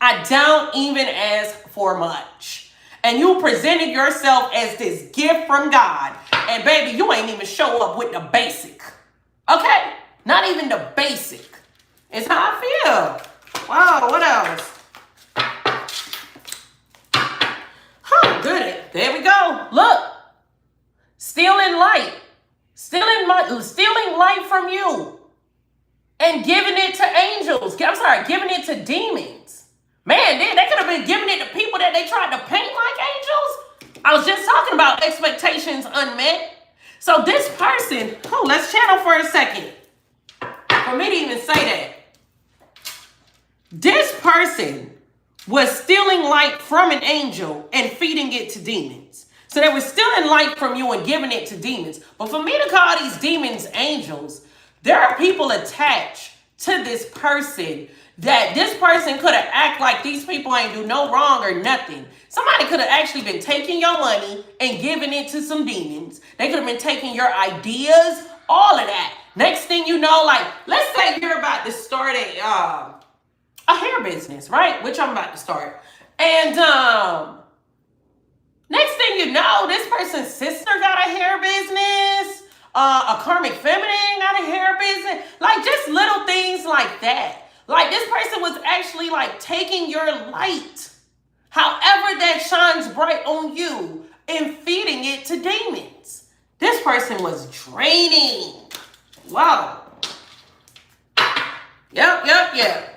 I don't even ask for much. And you presented yourself as this gift from God. And baby, you ain't even show up with the basic. Okay? Not even the basic. It's how I feel. Wow, what else? Good. There we go. Look. Stealing light. Stealing light from you. And giving it to angels. Giving it to demons. Man, they could have been giving it to people that they tried to paint like angels. I was just talking about expectations unmet. So this person, let's channel for a second. For me to even say that. This person was stealing light from an angel and feeding it to demons. So they were stealing light from you and giving it to demons. But for me to call these demons angels, there are people attached to this person that this person could have acted like these people ain't do no wrong or nothing. Somebody could have actually been taking your money and giving it to some demons. They could have been taking your ideas, all of that. Next thing you know, like, let's say you're about to start a hair business, right? Which I'm about to start. And next thing you know, this person's sister got a hair business. A karmic feminine got a hair business. Like, just little things like that. Like, this person was actually like taking your light, however that shines bright on you, and feeding it to demons. This person was draining. Wow. Yep.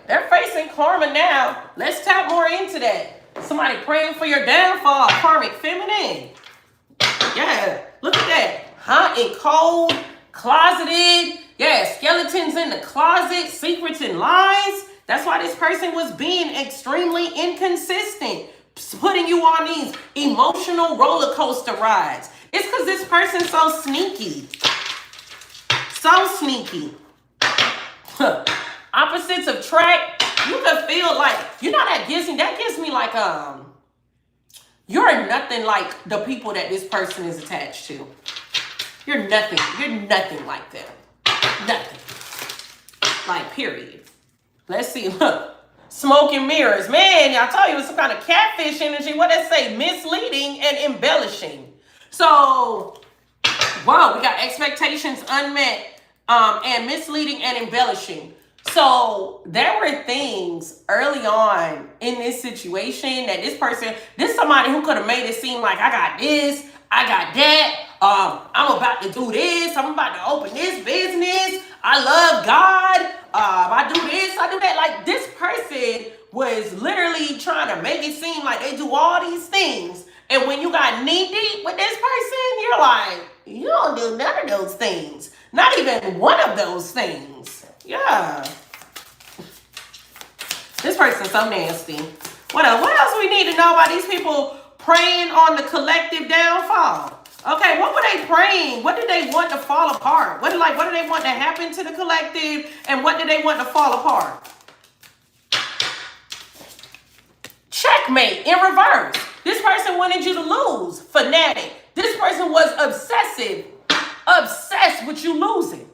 They're facing karma now. Let's tap more into that. Somebody praying for your downfall, karmic feminine. Yeah, look at that. Hot and cold, closeted. Yeah, skeletons in the closet, secrets and lies. That's why this person was being extremely inconsistent, putting you on these emotional roller coaster rides. It's because this person's so sneaky. So sneaky. Opposites attract. You can feel like, you know, that gives me like, you're nothing like the people that this person is attached to. You're nothing like them. Nothing. Like, period. Let's see, look. Smoke and mirrors. Man, I told you it was some kind of catfish energy. What did it say? Misleading and embellishing. So, wow, we got expectations unmet, and misleading and embellishing. So there were things early on in this situation that this somebody who could have made it seem like I got this, I got that, I'm about to do this, I'm about to open this business, I love God, I do this, I do that. Like, this person person was literally trying to make it seem like they do all these things. And when you got knee deep with this person, you're like, you don't do none of those things. Not even one of those things. Yeah. This person's so nasty. What else? What else we need to know about these people praying on the collective downfall? Okay, what were they praying? What did they want to fall apart? What did they want to happen to the collective? And what did they want to fall apart? Checkmate in reverse. This person wanted you to lose. Fanatic. This person was obsessed with you losing.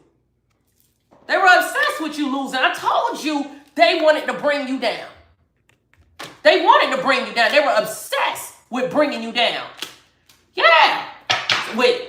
They were obsessed with you losing. I told you they wanted to bring you down. They wanted to bring you down. They were obsessed with bringing you down. Yeah.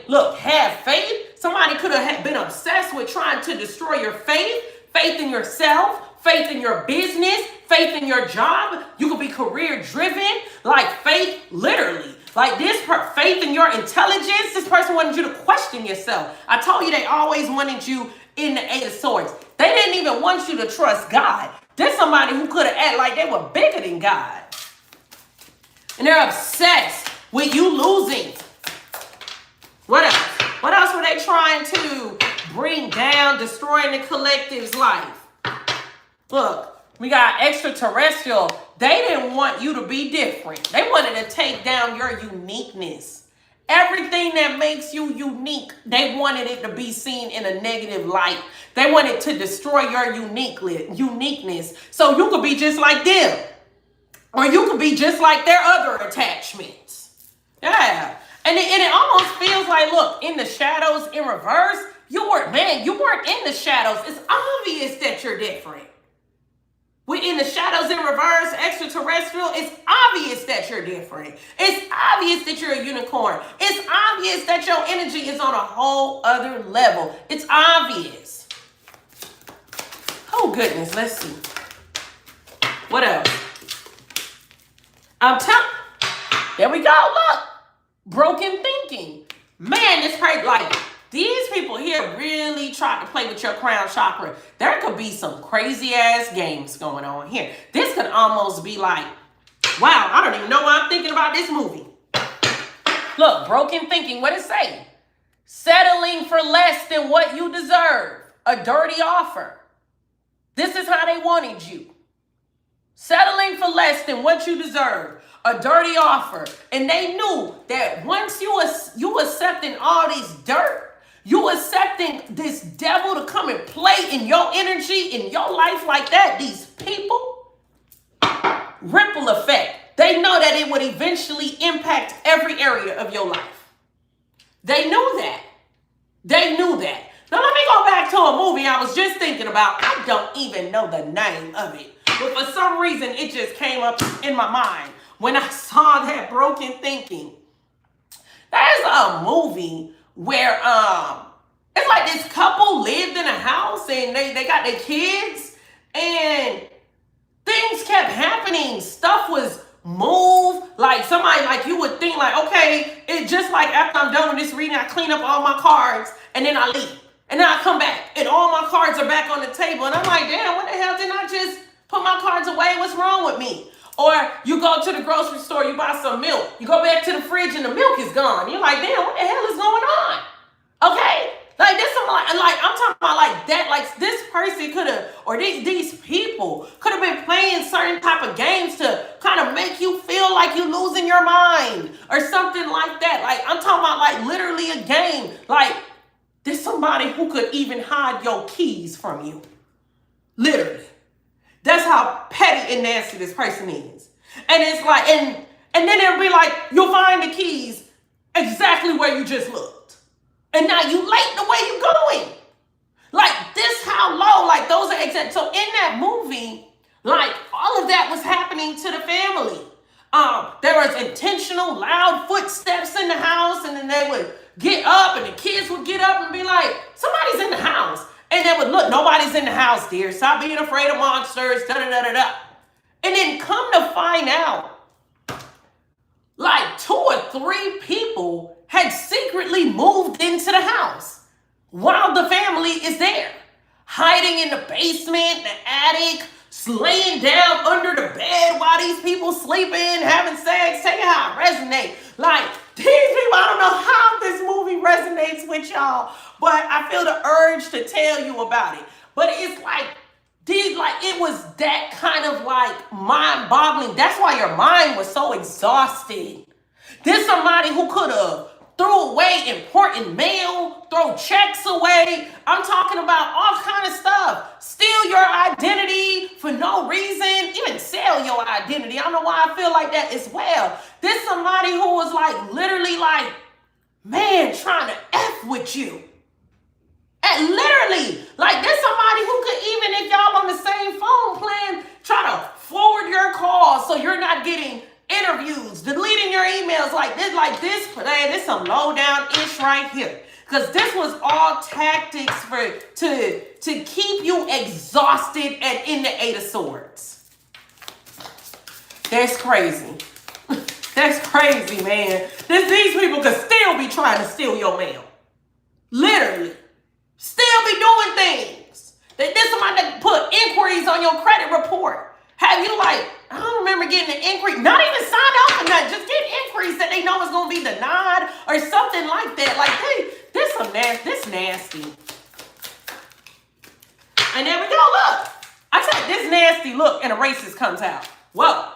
Look, have faith. Somebody could have been obsessed with trying to destroy your faith, faith in yourself, faith in your business, faith in your job. You could be career driven, like faith, literally. Like this, faith in your intelligence. This person wanted you to question yourself. I told you they always wanted you in the Eight of Swords. They didn't even want you to trust God. There's somebody who could have acted like they were bigger than God. And they're obsessed with you losing. What else? What else were they trying to bring down, destroying the collective's life? Look, we got extraterrestrial. They didn't want you to be different. They wanted to take down your uniqueness. Everything that makes you unique, they wanted it to be seen in a negative light. They wanted to destroy your uniqueness so you could be just like them. Or you could be just like their other attachments. Yeah. And it almost feels like, look, in the shadows in reverse, you weren't in the shadows. It's obvious that you're different. In the shadows in reverse, extraterrestrial, it's obvious that you're different. It's obvious that you're a unicorn. It's obvious that your energy is on a whole other level. It's obvious. Oh, goodness. Let's see. What else? There we go. Look. Broken thinking. Man, this part, like, these people here really try to play with your crown chakra. There could be some crazy ass games going on here. This could almost be like, wow, I don't even know why I'm thinking about this movie. Look, broken thinking, what it say? Settling for less than what you deserve. A dirty offer. This is how they wanted you. Settling for less than what you deserve. A dirty offer. And they knew that once you accepting all these dirt, you accepting this devil to come and play in your energy, in your life like that, these people, ripple effect. They know that it would eventually impact every area of your life. They knew that. They knew that. Now let me go back to a movie I was just thinking about. I don't even know the name of it. But for some reason, it just came up in my mind when I saw that broken thinking. There's a movie where it's like this couple lived in a house and they got their kids and things kept happening. Stuff was moved. Like somebody, like you would think like, okay, it's just like after I'm done with this reading, I clean up all my cards and then I leave. And then I come back and all my cards are back on the table. And I'm like, damn, what the hell didn't I just put my cards away? What's wrong with me? Or you go to the grocery store, you buy some milk. You go back to the fridge and the milk is gone. You're like, damn, what the hell is going on? Okay? Like this, I'm talking about like that. Like this person could have, or these people could have been playing certain type of games to kind of make you feel like you're losing your mind or something like that. Like I'm talking about like literally a game. Like there's somebody who could even hide your keys from you. Literally. That's how petty and nasty this person is. And it's like, and then it'll be like, you'll find the keys exactly where you just looked. And now you late the way you going. Like this how low, like those are exact. So in that movie, like all of that was happening to the family. There was intentional loud footsteps in the house, and then they would get up and the kids would get up and be like, somebody's in the house. And they would look, nobody's in the house, dear. Stop being afraid of monsters, da-da-da-da-da. And then come to find out, like 2 or 3 people had secretly moved into the house while the family is there. Hiding in the basement, the attic, laying down under the bed while these people sleeping, having sex. Tell you how it resonate. Like, these people, I don't know how this movie resonates with y'all, but I feel the urge to tell you about it. But it's like, it was that kind of like mind-boggling. That's why your mind was so exhausted. There's somebody who could have threw away important mail, throw checks away. I'm talking about all kind of stuff. Steal your identity for no reason. Even sell your identity. I don't know why I feel like that as well. There's somebody who was like literally like, man, trying to F with you. And literally, like there's somebody who could, even if y'all on the same phone plan, try to forward your calls so you're not getting interviews, deleting your emails like this, man, this some low down ish right here. Because this was all tactics to keep you exhausted and in the Eight of Swords. That's crazy. That's crazy, man. These people could still be trying to steal your mail. Literally. Still be doing things. There's somebody that put inquiries on your credit report. Have you like, I don't remember getting an inquiry, not even signed up for nothing, just getting inquiries that they know is going to be denied or something like that. Like, hey, this nasty. And there we go, look. I said this nasty look and a racist comes out. Whoa,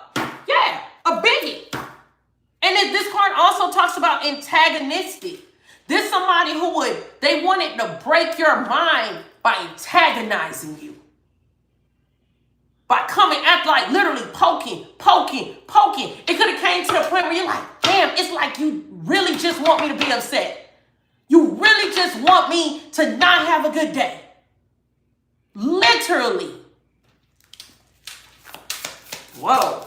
yeah, a bigot. And then this card also talks about antagonistic. This somebody who they wanted to break your mind by antagonizing you. By coming at like literally poking. It could have came to the point where you're like, damn, it's like you really just want me to be upset. You really just want me to not have a good day. Literally. Whoa.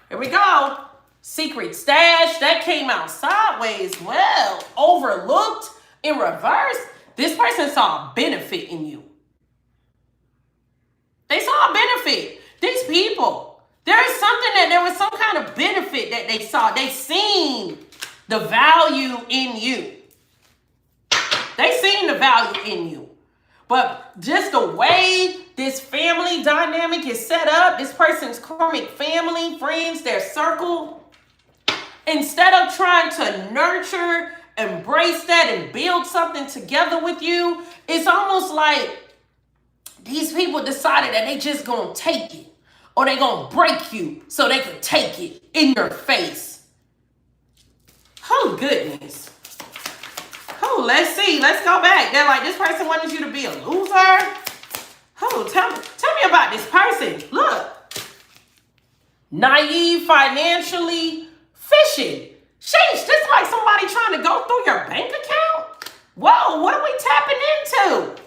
Here we go. Secret stash. That came out sideways. Well, overlooked in reverse. This person saw a benefit in you. They saw a benefit. These people, there was some kind of benefit that they saw. They seen the value in you. They seen the value in you. But just the way this family dynamic is set up, this person's karmic family, friends, their circle, instead of trying to nurture, embrace that, and build something together with you, it's almost like these people decided that they just gonna take it, or they gonna break you so they could take it in your face. Oh, goodness. Oh, let's see. Let's go back. They're like, this person wanted you to be a loser. Oh, tell me about this person. Look. Naive, financially, fishing. Sheesh, this is like somebody trying to go through your bank account. Whoa, what are we tapping into?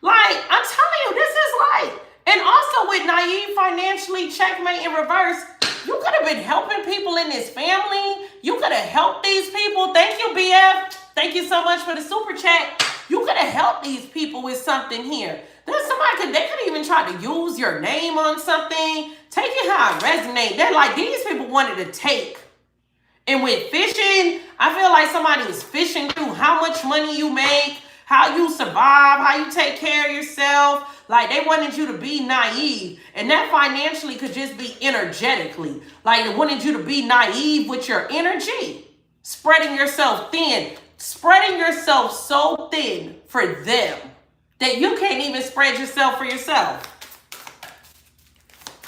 Like, I'm telling you, this is like, and also with naive, financially, checkmate in reverse, you could have been helping people in this family. You could have helped these people. Thank you, BF. Thank you so much for the super chat. You could have helped these people with something here. They could even try to use your name on something. Take it how it resonates. They're like, these people wanted to take. And with fishing, I feel like somebody was fishing through how much money you make, how you survive, how you take care of yourself. Like, they wanted you to be naive. And that financially could just be energetically. Like, they wanted you to be naive with your energy. Spreading yourself thin. Spreading yourself so thin for them that you can't even spread yourself for yourself.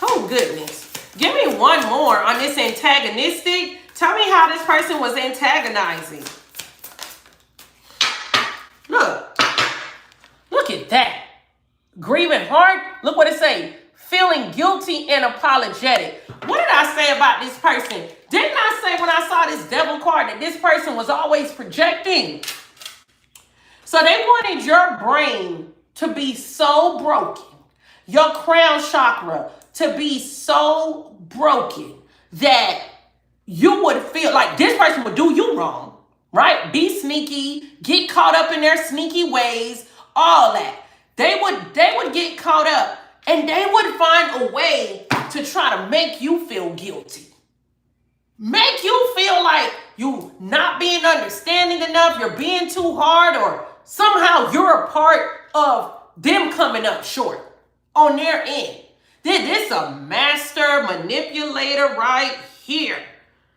Oh, goodness. Give me one more on this antagonistic. Tell me how this person was antagonizing. Look at that. Grieving heart. Look what it say. Feeling guilty and apologetic. What did I say about this person? Didn't I say when I saw this devil card that this person was always projecting? So they wanted your brain to be so broken, your crown chakra to be so broken that you would feel like this person would do you wrong, right? Be sneaky, get caught up in their sneaky ways, all that. They would get caught up and they would find a way to try to make you feel guilty. Make you feel like you not being understanding enough, you're being too hard, or somehow you're a part of them coming up short on their end. This a master manipulator right here.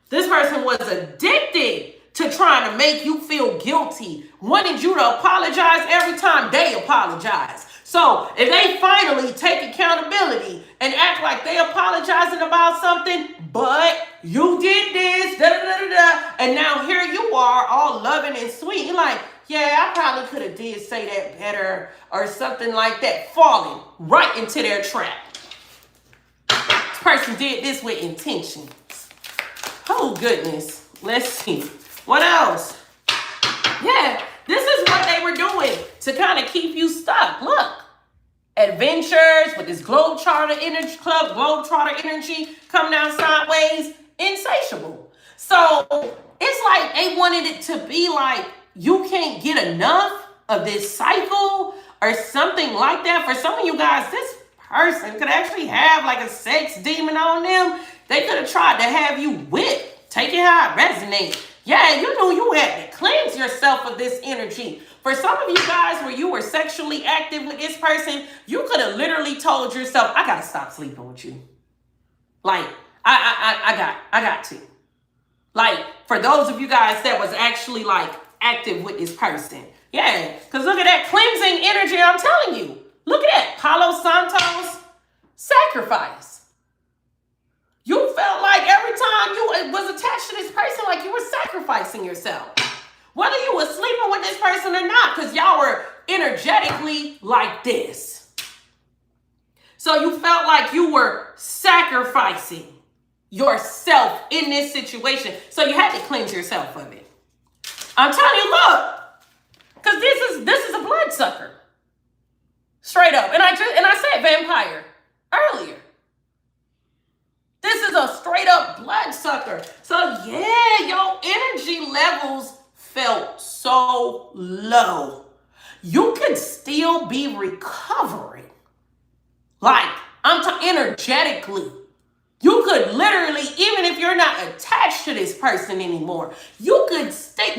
This person was addicted to trying to make you feel guilty, wanted you to apologize every time they apologize. So if they finally take accountability and act like they apologizing about something, but you did this, da da da da da, and now here you are all loving and sweet. You're like, yeah, I probably could have did say that better or something like that, falling right into their trap. This person did this with intention. Oh, goodness. Let's see. What else? Yeah, this is what they were doing to kind of keep you stuck. Look. Adventures with this Globetrotter energy club, Globetrotter energy coming down sideways. Insatiable. So it's like they wanted it to be like you can't get enough of this cycle or something like that. For some of you guys, this person could actually have like a sex demon on them. They could have tried to have you whipped. Take it how it resonates. Yeah, you knew you had to cleanse yourself of this energy. For some of you guys where you were sexually active with this person, you could have literally told yourself, I gotta stop sleeping with you. Like, I got to. Like, for those of you guys that was actually like active with this person. Yeah, because look at that cleansing energy, I'm telling you. Look at that, Palo Santos, sacrifice. You felt like every time you was attached to this person, like you were sacrificing yourself. Whether you were sleeping with this person or not, because y'all were energetically like this. So you felt like you were sacrificing yourself in this situation. So you had to cleanse yourself of it. I'm telling you, look, because this is a bloodsucker. Straight up. And I said vampire earlier. This is a straight up bloodsucker. So yeah, your energy levels felt so low. You could still be recovering. Like, I'm talking energetically. You could literally, even if you're not attached to this person anymore, you could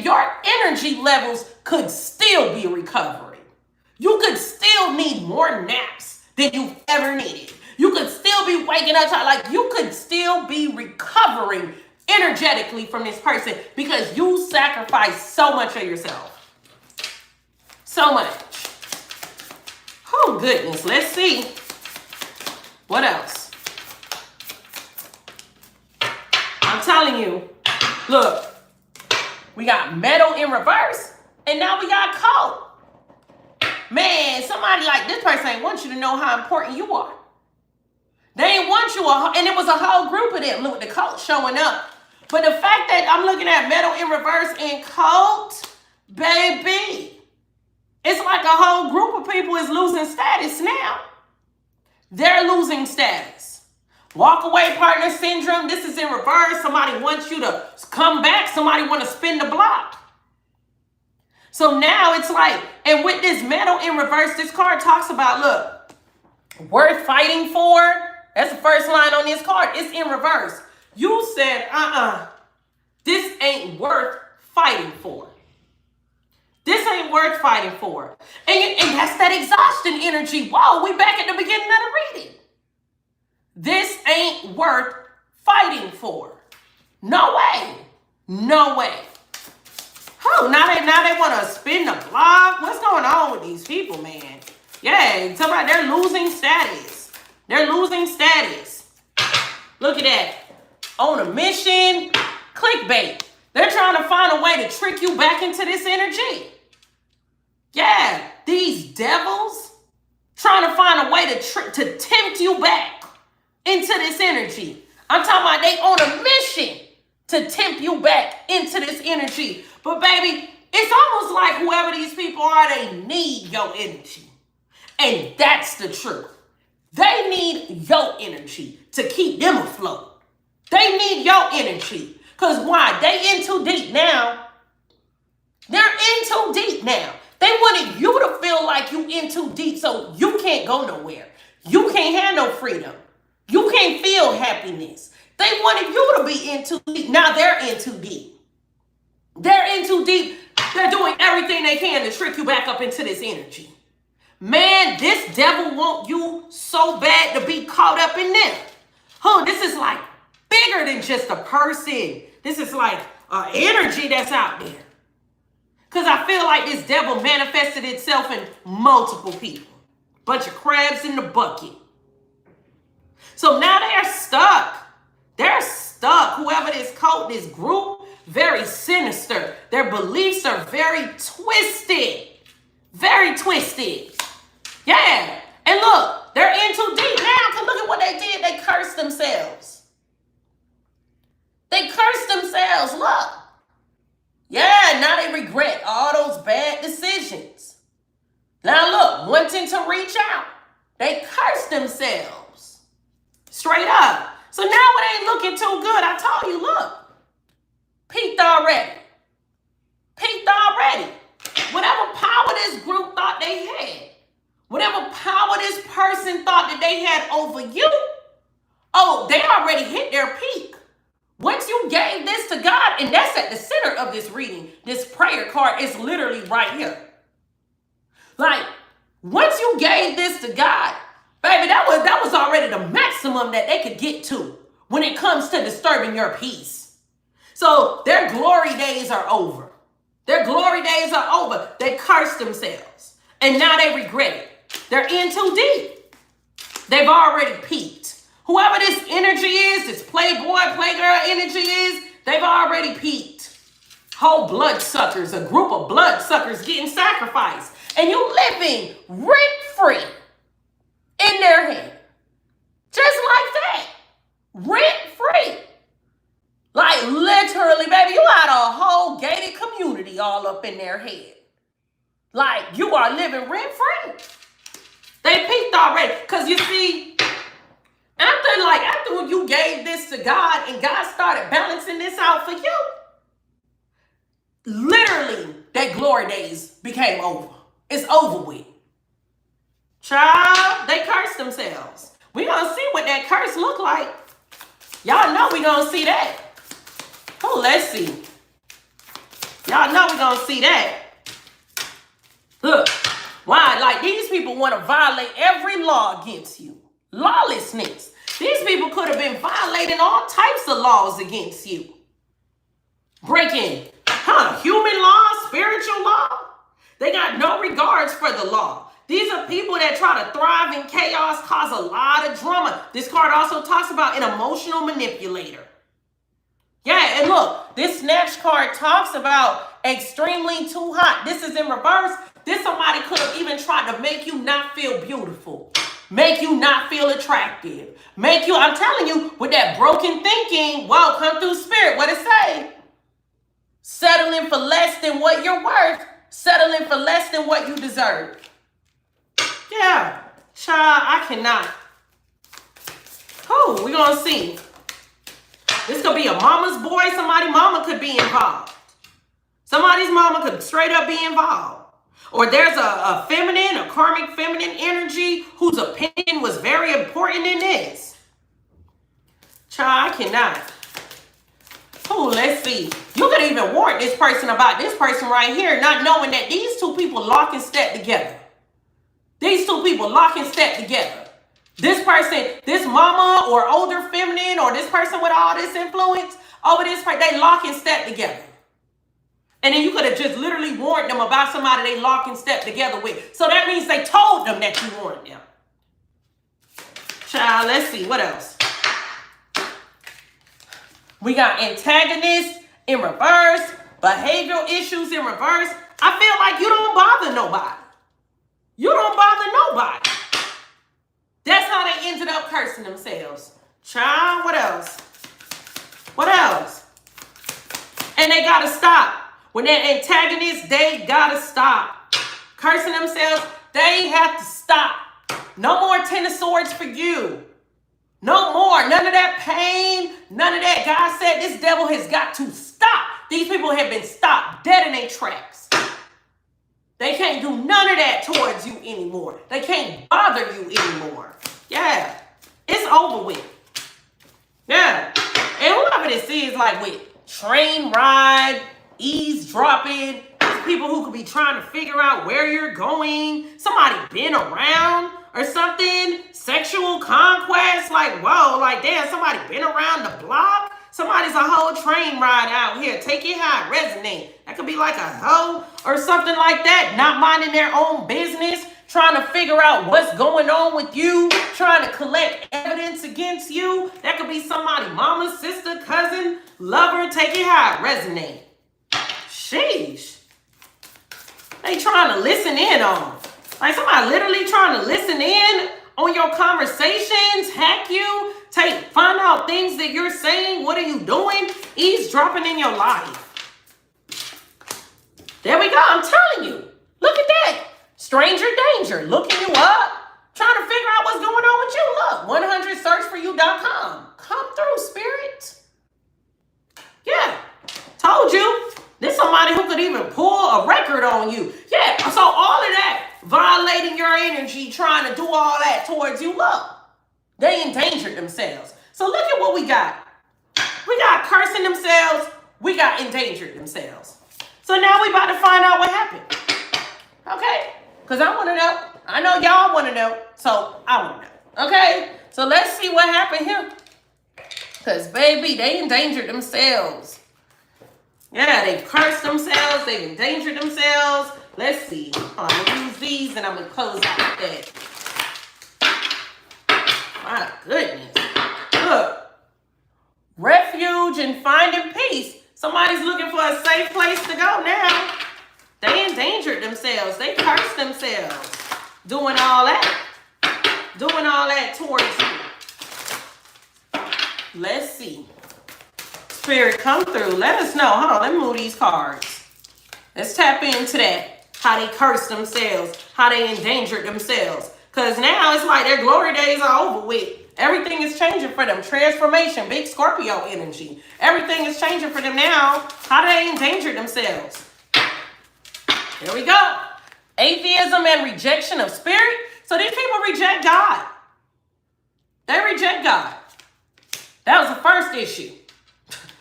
your energy levels could still be recovering. You could still need more naps than you've ever needed. You could still be waking up, like you could still be recovering energetically from this person because you sacrificed so much of yourself. So much. Oh, goodness. Let's see. What else? I'm telling you, look, we got metal in reverse, and now we got cold. Man, somebody like this person ain't want you to know how important you are. They ain't want you, and it was a whole group of them. Look, the cult showing up. But the fact that I'm looking at metal in reverse and cult, baby, it's like a whole group of people is losing status now. They're losing status. Walk away partner syndrome. This is in reverse. Somebody wants you to come back. Somebody want to spin the block. So now it's like, and with this metal in reverse, this card talks about, look, worth fighting for. That's the first line on this card. It's in reverse. You said, this ain't worth fighting for. This ain't worth fighting for. And that's that exhaustion energy. Whoa, we back at the beginning of the reading. This ain't worth fighting for. No way. No way. Oh, now they want to spin the block. What's going on with these people, man? Yeah, somebody, they're losing status. They're losing status. Look at that. On a mission, clickbait. They're trying to find a way to trick you back into this energy. Yeah, these devils trying to find a way to tempt you back into this energy. I'm talking about they on a mission to tempt you back into this energy. But baby, it's almost like whoever these people are, they need your energy. And that's the truth. They need your energy to keep them afloat. They need your energy. Because why? They in too deep now. They're in too deep now. They wanted you to feel like you in too deep so you can't go nowhere. You can't have no freedom. You can't feel happiness. They wanted you to be in too deep. Now they're in too deep. They're in too deep. They're doing everything they can to trick you back up into this energy. Man, this devil want you so bad to be caught up in them. Oh, this is like bigger than just a person. This is like an energy that's out there. Because I feel like this devil manifested itself in multiple people. Bunch of crabs in the bucket. So now they're stuck. They're stuck. Whoever this cult, this group, very sinister. Their beliefs are very twisted. Very twisted. Yeah. And look, they're in too deep now because look at what they did. They cursed themselves. They cursed themselves. Look. Yeah, now they regret all those bad decisions. Now look, wanting to reach out. They cursed themselves. Straight up. So now it ain't looking too good. I told you, look. Peaked already. Peaked already. Whatever power this group thought they had, whatever power this person thought that they had over you, oh, they already hit their peak. Once you gave this to God, and that's at the center of this reading, this prayer card is literally right here. Like, once you gave this to God, baby, that was already the maximum that they could get to when it comes to disturbing your peace. So their glory days are over. Their glory days are over. They cursed themselves. And now they regret it. They're in too deep. They've already peaked. Whoever this energy is, this playboy, playgirl energy is, they've already peaked. Whole bloodsuckers, a group of bloodsuckers getting sacrificed. And you living rent-free in their head. Just like that. Rent-free. Like literally, baby, you had a whole gated community all up in their head. Like you are living rent-free. They peaked already. Because you see, after you gave this to God and God started balancing this out for you, literally that glory days became over. It's over with. Child, they cursed themselves. We gonna see what that curse look like. Y'all know we gonna see that. Oh, let's see. Y'all know we gonna see that. Look, why? Like these people want to violate every law against you. Lawlessness. These people could have been violating all types of laws against you. Breaking human law, spiritual law. They got no regards for the law. These are people that try to thrive in chaos, cause a lot of drama. This card also talks about an emotional manipulator. Yeah, and look, this snatch card talks about extremely too hot. This is in reverse. This somebody could have even tried to make you not feel beautiful. Make you not feel attractive. Make you, I'm telling you, with that broken thinking, whoa, come through spirit. What it say? Settling for less than what you're worth. Settling for less than what you deserve. Yeah, child, I cannot. Oh, we're going to see. This could be a mama's boy. Somebody's mama could be involved. Somebody's mama could straight up be involved. Or there's a feminine, a karmic feminine energy whose opinion was very important in this. Child, I cannot. Oh, let's see. You could even warn this person about this person right here, not knowing that these two people lock and step together. These two people lock and step together. This person, this mama or older feminine or this person with all this influence over this person, they lock and step together. And then you could have just literally warned them about somebody they lock and step together with. So that means they told them that you warned them. Child, let's see. What else? We got antagonists in reverse, behavioral issues in reverse. I feel like you don't bother nobody. You don't bother nobody. That's how they ended up cursing themselves. Child, what else? What else? And they gotta stop. When they're antagonists, they gotta stop. Cursing themselves, they have to stop. No more Ten of Swords for you. No more. None of that pain. None of that. God said this devil has got to stop. These people have been stopped dead in their tracks. They can't do none of that towards you anymore. They can't bother you anymore. Yeah. It's over with. Yeah. And whoever this is, like with train ride, eavesdropping, these people who could be trying to figure out where you're going. Somebody been around or something. Sexual conquest. Like, whoa, like, damn, somebody been around the block. Somebody's a whole train ride out here. Take it how it resonates. That could be like a hoe or something like that. Not minding their own business. Trying to figure out what's going on with you. Trying to collect evidence against you. That could be somebody, mama, sister, cousin, lover. Take it how it resonates. Sheesh. They trying to listen in on. Like somebody literally trying to listen in on your conversations, hack you, find out things that you're saying. What are you doing? Eavesdropping in your life. There we go. I'm telling you. Look at that. Stranger danger. Looking you up. Trying to figure out what's going on with you. Look. 100searchforyou.com. Come through, spirit. Yeah. Told you. There's somebody who could even pull a record on you. Yeah. So all of that. Violating your energy. Trying to do all that towards you. Look. They endangered themselves. So look at what we got. We got cursing themselves. We got endangered themselves. So now we about to find out what happened. Okay? Because I want to know. I know y'all want to know. So I want to know. Okay? So let's see what happened here. Because, baby, they endangered themselves. Yeah, they've cursed themselves. They've endangered themselves. Let's see. I'm going to use these and I'm going to close out with that. My goodness. Look. Refuge and finding peace. Somebody's looking for a safe place to go now. They endangered themselves. They cursed themselves. Doing all that. Doing all that towards you. Let's see. Spirit, come through. Let us know. Hold on. Let me move these cards. Let's tap into that. How they cursed themselves. How they endangered themselves. Because now it's like their glory days are over with. Everything is changing for them. Transformation. Big Scorpio energy. Everything is changing for them now. How do they endanger themselves? Here we go. Atheism and rejection of spirit. So these people reject God. They reject God. That was the first issue.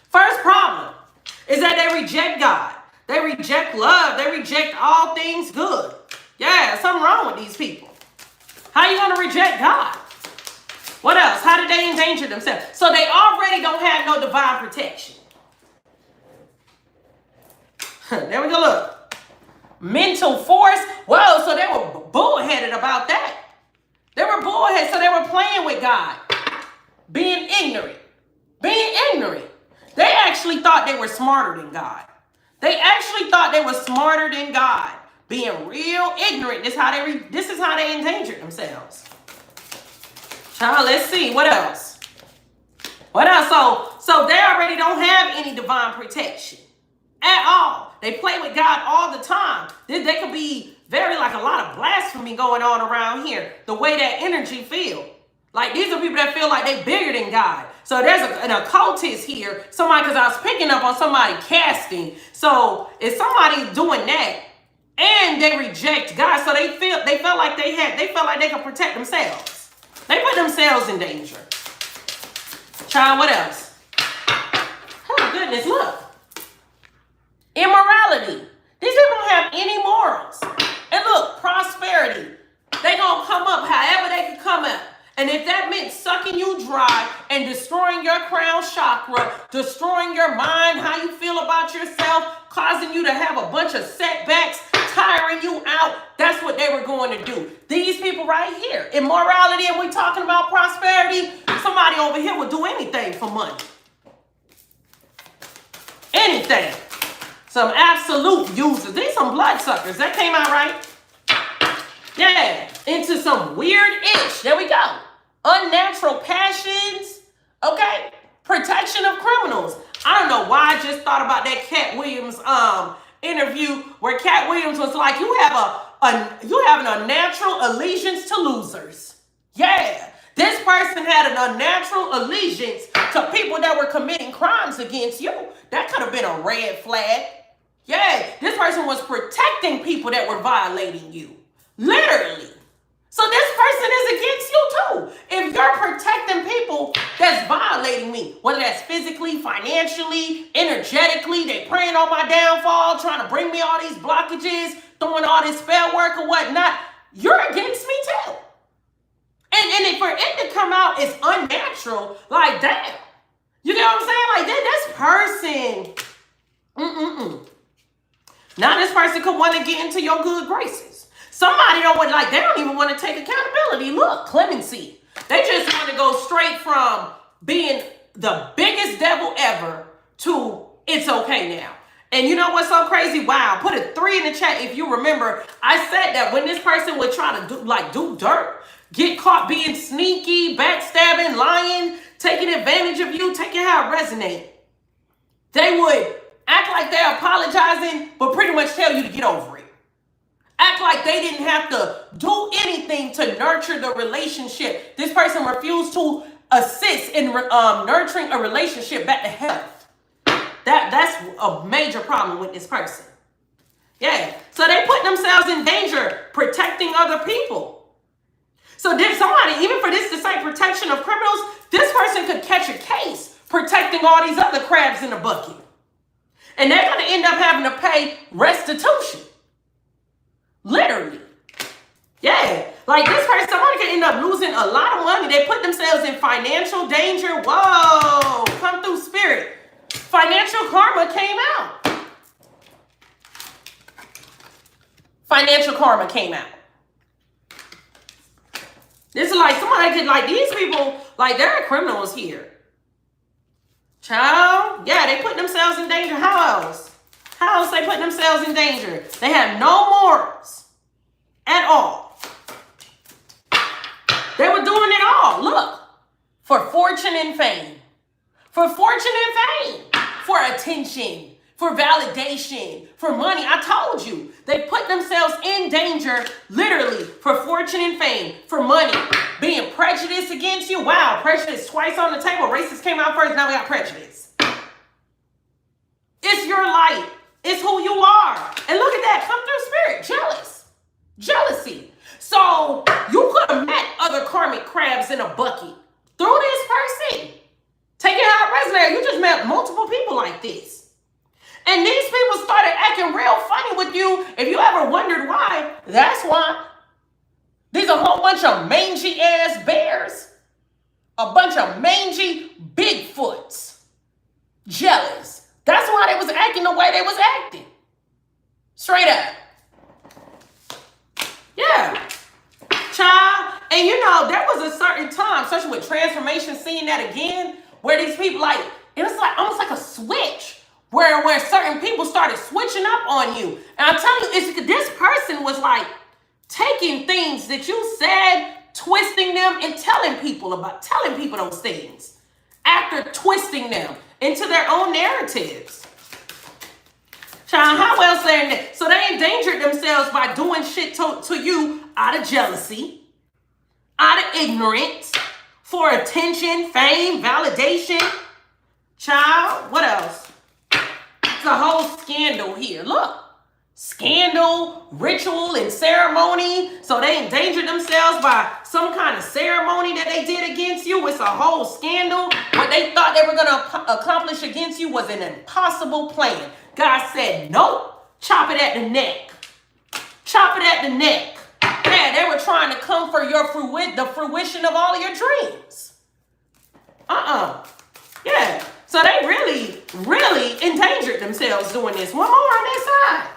First problem is that they reject God. They reject love. They reject all things good. Yeah, something wrong with these people. How are you going to reject God? What else? How did they endanger themselves? So they already don't have no divine protection. There we go, look. Mental force. Whoa, so they were bullheaded about that. They were bullheaded, so they were playing with God. Being ignorant. Being ignorant. They actually thought they were smarter than God. They actually thought they were smarter than God. Being real ignorant. This is how they endangered themselves. Child, let's see. What else? What else? So they already don't have any divine protection at all. They play with God all the time. There could be very like a lot of blasphemy going on around here. The way that energy feel. Like these are people that feel like they bigger than God. So there's an occultist here. Somebody, because I was picking up on somebody casting. So if somebody's doing that and they reject God, so they felt like they could protect themselves. They put themselves in danger. Child, what else? Oh, goodness, look. Immorality. These people don't have any morals. And look, prosperity. They gonna come up however they can come up. And if that meant sucking you dry and destroying your crown chakra, destroying your mind, how you feel about yourself, causing you to have a bunch of setbacks, tiring you out, that's what they were going to do. These people right here, immorality, and we talking about prosperity, somebody over here would do anything for money. Anything. Some absolute users. These some bloodsuckers. That came out right. Yeah. Into some weird itch. There we go. Unnatural passions. Okay. Protection of criminals. I don't know why I just thought about that Cat Williams interview where Cat Williams was like, you have an unnatural allegiance to losers. Yeah. This person had an unnatural allegiance to people that were committing crimes against you. That could have been a red flag. Yeah. This person was protecting people that were violating you. Literally. So this person is against you too. If you're protecting people that's violating me, whether that's physically, financially, energetically. They praying on my downfall, trying to bring me all these blockages, throwing all this spell work or whatnot. You're against me too. And for it to come out as unnatural, like, damn. You get what I'm saying? Like, this person, now this person could want to get into your good graces. Somebody don't want, like, they don't even want to take accountability. Look, clemency. They just want to go straight from being the biggest devil ever to it's okay now. And you know what's so crazy? Wow, put a 3 in the chat if you remember. I said that when this person would try to do dirt, get caught being sneaky, backstabbing, lying, taking advantage of you, taking how it resonates, they would act like they're apologizing, but pretty much tell you to get over it. Act like they didn't have to do anything to nurture the relationship. This person refused to assist in nurturing a relationship back to health. That's a major problem with this person. Yeah. So they put themselves in danger protecting other people. So did somebody, even for this to say protection of criminals, this person could catch a case protecting all these other crabs in the bucket. And they're going to end up having to pay restitution. Literally. Yeah. Like this person, somebody could end up losing a lot of money. They put themselves in financial danger. Whoa. Come through, spirit. Financial karma came out. Financial karma came out. This is like somebody could, like, these people, like, they're criminals here. Child, yeah, they put themselves in danger. How else? How else they put themselves in danger? They have no morals at all. They were doing it all. Look, for fortune and fame. For fortune and fame. For attention. For validation. For money. I told you. They put themselves in danger, literally, for fortune and fame. For money. Being prejudiced against you. Wow, prejudice twice on the table. Racist came out first, now we got prejudice. It's your light. It's who you are. And look at that. Come through, spirit. Jealous. Jealousy. So you could have met other karmic crabs in a bucket through this person. Take it how it resonates. You just met multiple people like this. And these people started acting real funny with you. If you ever wondered why, that's why. These are a whole bunch of mangy ass bears. A bunch of mangy Bigfoots. Jealous. That's why they was acting the way they was acting. Straight up. Yeah. Child. And you know, there was a certain time, especially with transformation, seeing that again, where these people, like, it was like almost like a switch. Where certain people started switching up on you. And I'm telling you, this person was like taking things that you said, twisting them, and telling people those things. After twisting them into their own narratives. Child, how else they in So they endangered themselves by doing shit to you out of jealousy, out of ignorance, for attention, fame, validation. Child, what else? It's a whole scandal here. Look. Scandal, ritual, and ceremony. So they endangered themselves by some kind of ceremony that they did against you. It's a whole scandal. What they thought they were going to accomplish against you was an impossible plan. God said, nope. Chop it at the neck. Chop it at the neck. Yeah, they were trying to come for the fruition of all of your dreams. Yeah. So they really, really endangered themselves doing this. One more on this side.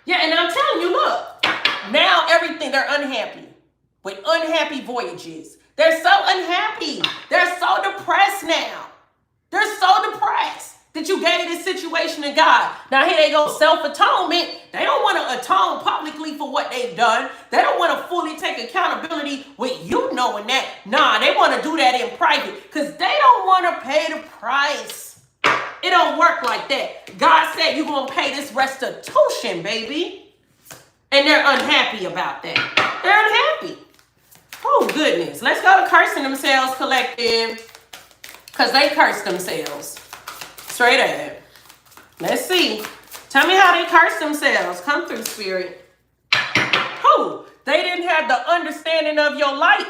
Yeah, and I'm telling you, look. Now everything, they're unhappy. With unhappy voyages. They're so unhappy. They're so depressed now. They're so depressed that you gave this situation to God. Now here they go, self-atonement. They don't want to atone publicly for what they've done. They don't want to fully take accountability with you knowing that. Nah, they want to do that in private because they don't want to pay the price. It don't work like that. God said you're going to pay this restitution, baby. And they're unhappy about that. They're unhappy. Oh, goodness. Let's go to cursing themselves, collective. Because they curse themselves. Straight ahead. Let's see. Tell me how they curse themselves. Come through, spirit. Who? They didn't have the understanding of your light.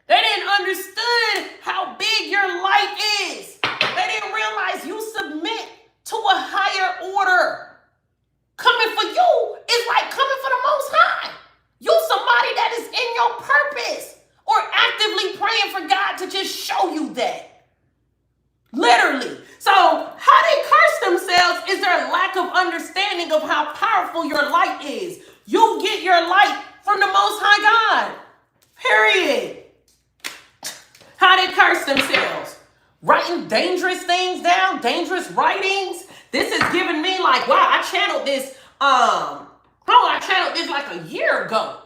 They didn't understand how big your light is. They didn't realize you submit to a higher order. Coming for you is like coming for the Most High. You somebody that is in your purpose or actively praying for God to just show you that. Literally. So how they curse themselves is their lack of understanding of how powerful your light is. You get your light from the Most High God. Period. How they curse themselves? Writing dangerous things down, dangerous writings. This is giving me like, wow, I channeled this, I channeled this like a year ago.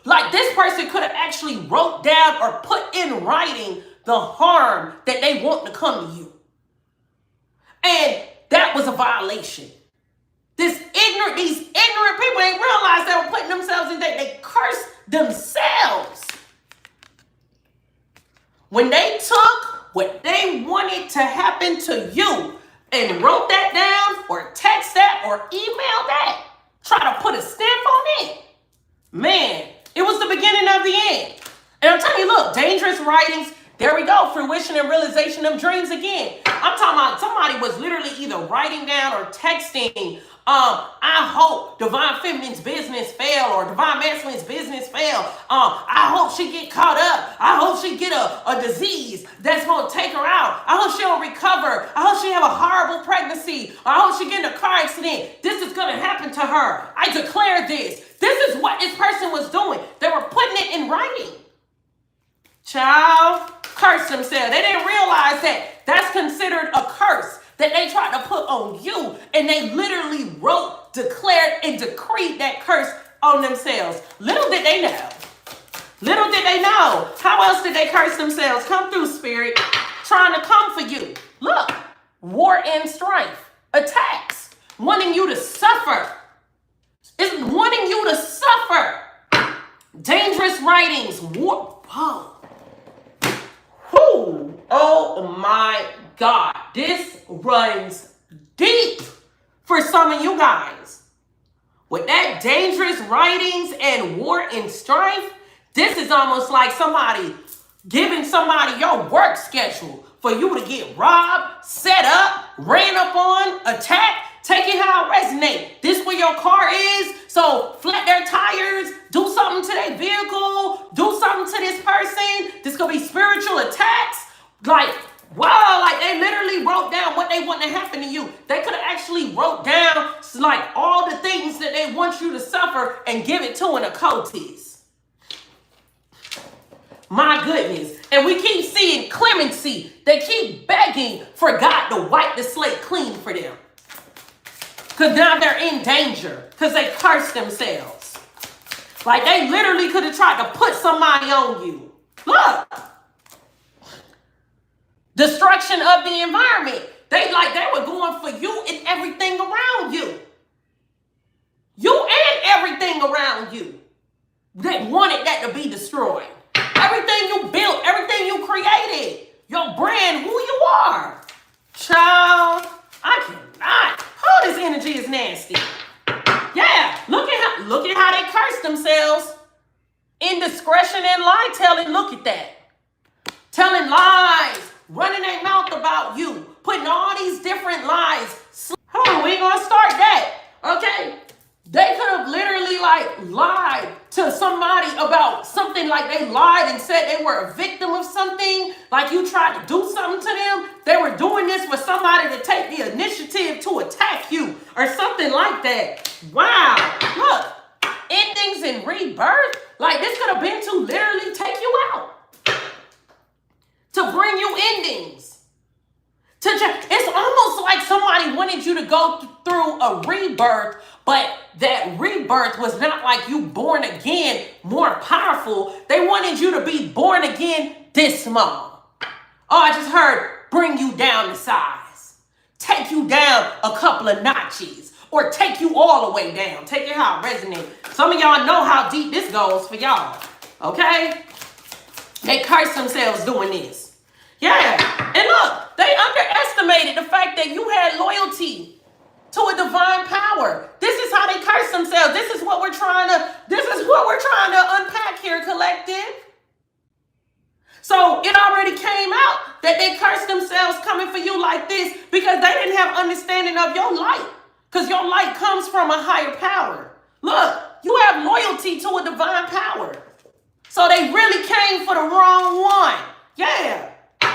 Like this person could have actually wrote down or put in writing the harm that they want to come to you. And that was a violation. These ignorant people ain't realized they were putting themselves in that. They cursed themselves. When they took what they wanted to happen to you and wrote that down or text that or email that, try to put a stamp on it, man, it was the beginning of the end. And I'm telling you, look, dangerous writings, there we go, fruition and realization of dreams again. I'm talking about somebody was literally either writing down or texting, I hope Divine Feminine's business fail or Divine Masculine's business fail. I hope she get caught up. I hope she get a disease that's going to take her out. I hope she don't recover. I hope she have a horrible pregnancy. I hope she get in a car accident. This is going to happen to her. I declare this. This is what this person was doing. They were putting it in writing. Child, curse themselves. They didn't realize that that's considered a curse that they tried to put on you, and they literally wrote, declared, and decreed that curse on themselves. Little did they know. Little did they know. How else did they curse themselves? Come through, Spirit, trying to come for you. Look, war and strife, attacks, wanting you to suffer. It's wanting you to suffer. Dangerous writings, war. Whoa. Whew. Oh my God, this runs deep for some of you guys. With that dangerous writings and war and strife, this is almost like somebody giving somebody your work schedule for you to get robbed, set up, ran up on, attacked. Take it how it resonates. This where your car is, so flat their tires, do something to their vehicle, do something to this person. This could be spiritual attacks. Like, wow, like they literally wrote down what they want to happen to you. They could have actually wrote down like all the things that they want you to suffer and give it to an occultist. My goodness. And we keep seeing clemency. They keep begging for God to wipe the slate clean for them. Because now they're in danger. Because they cursed themselves. Like they literally could have tried to put somebody on you. Look. Destruction of the environment. They were going for you and everything around you. You and everything around you. They wanted that to be destroyed. Everything you built, everything you created, your brand, who you are. Child, I cannot. Oh, this energy is nasty. Yeah, look at how they curse themselves. Indiscretion and lie telling, look at that. Telling lies, running their mouth about you, putting all these different lies. Oh, we ain't gonna start that, okay? They could have literally lied to somebody about something, like they lied and said they were a victim of something, like you tried to do something to them. They were doing this for somebody to take the initiative to attack you or something like that. Wow, look, endings and rebirth, like this could have been to literally take you out, to bring you endings. It's almost like somebody wanted you to go through a rebirth, but that rebirth was not like you born again, more powerful. They wanted you to be born again this small. Oh, I just heard bring you down to size. Take you down a couple of notches. Or take you all the way down. Take it how it resonates. Some of y'all know how deep this goes for y'all. Okay? They curse themselves doing this. Yeah, and look, they underestimated the fact that you had loyalty to a divine power. This is how they curse themselves. This is what we're trying to unpack here, collective. that they curse themselves coming for you like this because they didn't have understanding of your light. Because your light comes from a higher power. Look, you have loyalty to a divine power. So they really came for the wrong one. Yeah,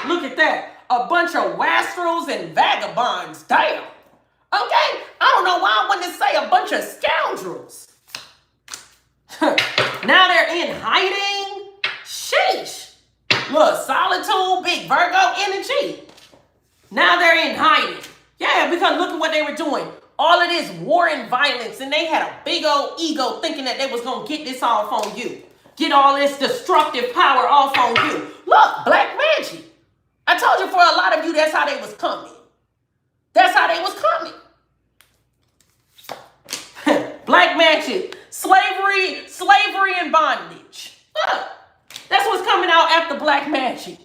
look at that. A bunch of wastrels and vagabonds. Damn. Okay, I don't know why I wanted to say a bunch of scoundrels. Now they're in hiding. Sheesh. Look, solitude, big Virgo energy. Now they're in hiding. Yeah, because look at what they were doing. All of this war and violence, and they had a big old ego thinking that they was going to get this off on you. Get all this destructive power off on you. Look, black magic. I told you for a lot of you, that's how they was coming. That's how they was coming. Black magic. Slavery and bondage. Look, that's what's coming out after black magic.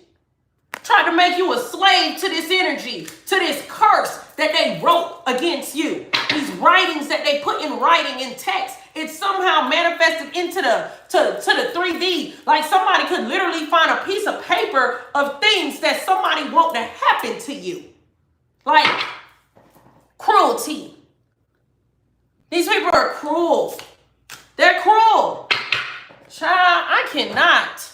Tried to make you a slave to this energy, to this curse that they wrote against you. These writings that they put in writing, in text, it's somehow manifested into the 3D. Like somebody could literally find a piece of paper of things that somebody want to happen to you. Like cruelty. These people are cruel. They're cruel. Child, I cannot.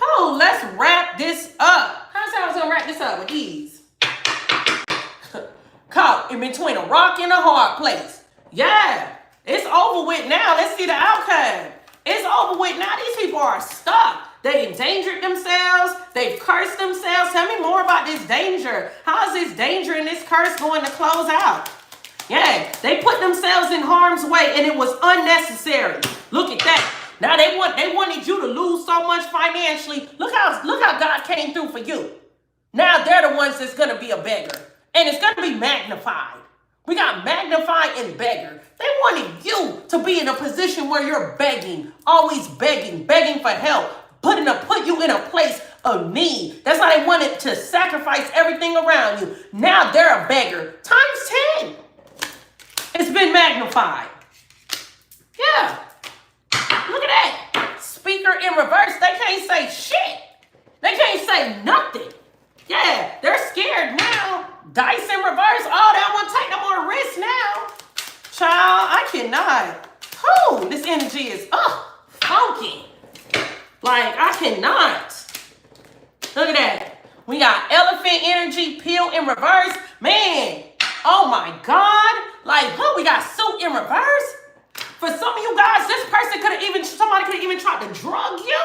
Oh, let's wrap this up. How's I was gonna wrap this up with these? Caught in between a rock and a hard place. Yeah, it's over with now. Let's see the outcome. It's over with now. These people are stuck. They endangered themselves. They've cursed themselves. Tell me more about this danger. How is this danger and this curse going to close out? Yeah, they put themselves in harm's way and it was unnecessary. Look at that. Now they wanted you to lose so much financially. Look how God came through for you. Now they're the ones that's gonna be a beggar. And it's gonna be magnified. We got magnified and beggar. They wanted you to be in a position where you're begging, always begging for help, put you in a place of need. That's why they wanted to sacrifice everything around you. Now they're a beggar. Times 10. It's been magnified. Yeah. Look at that. Speaker in reverse. They can't say shit. They can't say nothing. Yeah, they're scared now. Dice in reverse. Oh, they don't want to take no more risks now. Child, I cannot. Oh, this energy is funky. Like, I cannot. Look at that. We got elephant energy, peel in reverse. Man, oh my God. Like, we got suit in reverse. For some of you guys, somebody could have even tried to drug you.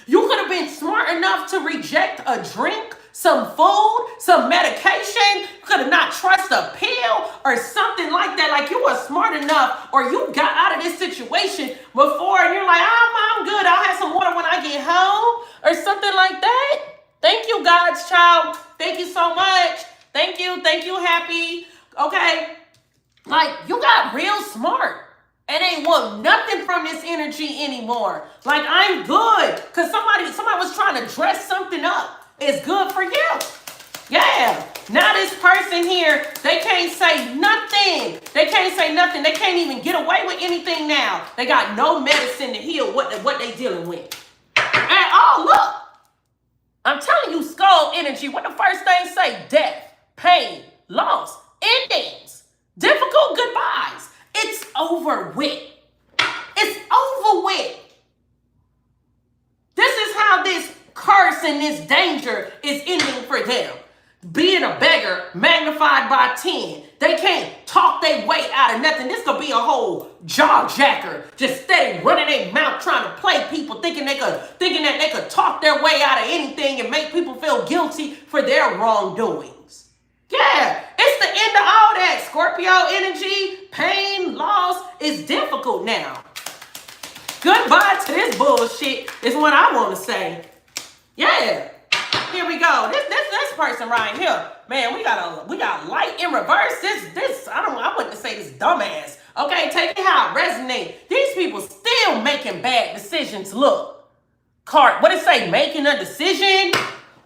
You could have been smart enough to reject a drink, some food, some medication. You could have not trusted a pill or something like that. Like you were smart enough or you got out of this situation before and you're like, I'm good. I'll have some water when I get home or something like that. Thank you, God's child. Thank you so much. Thank you, happy. Okay. Like you got real smart. And ain't want nothing from this energy anymore. Like, I'm good. Because somebody was trying to dress something up. It's good for you. Yeah. Now this person here, they can't say nothing. They can't say nothing. They can't even get away with anything now. They got no medicine to heal what they dealing with. And, look. I'm telling you, skull energy. What the first thing say? Death, pain, loss, endings, difficult goodbyes. It's over with. It's over with. This is how this curse and this danger is ending for them. Being a beggar magnified by 10. They can't talk their way out of nothing. This could be a whole jaw jacker. Just steady running their mouth trying to play people, thinking that they could talk their way out of anything and make people feel guilty for their wrongdoings. Yeah, it's the end of all that. Scorpio energy, pain, loss is difficult now. Goodbye to this bullshit is what I want to say. Yeah, here we go. This person right here, man. We got light in reverse. This I wouldn't say this dumbass. Okay, take it how it resonates. These people still making bad decisions. Look, card. What it say? Making a decision.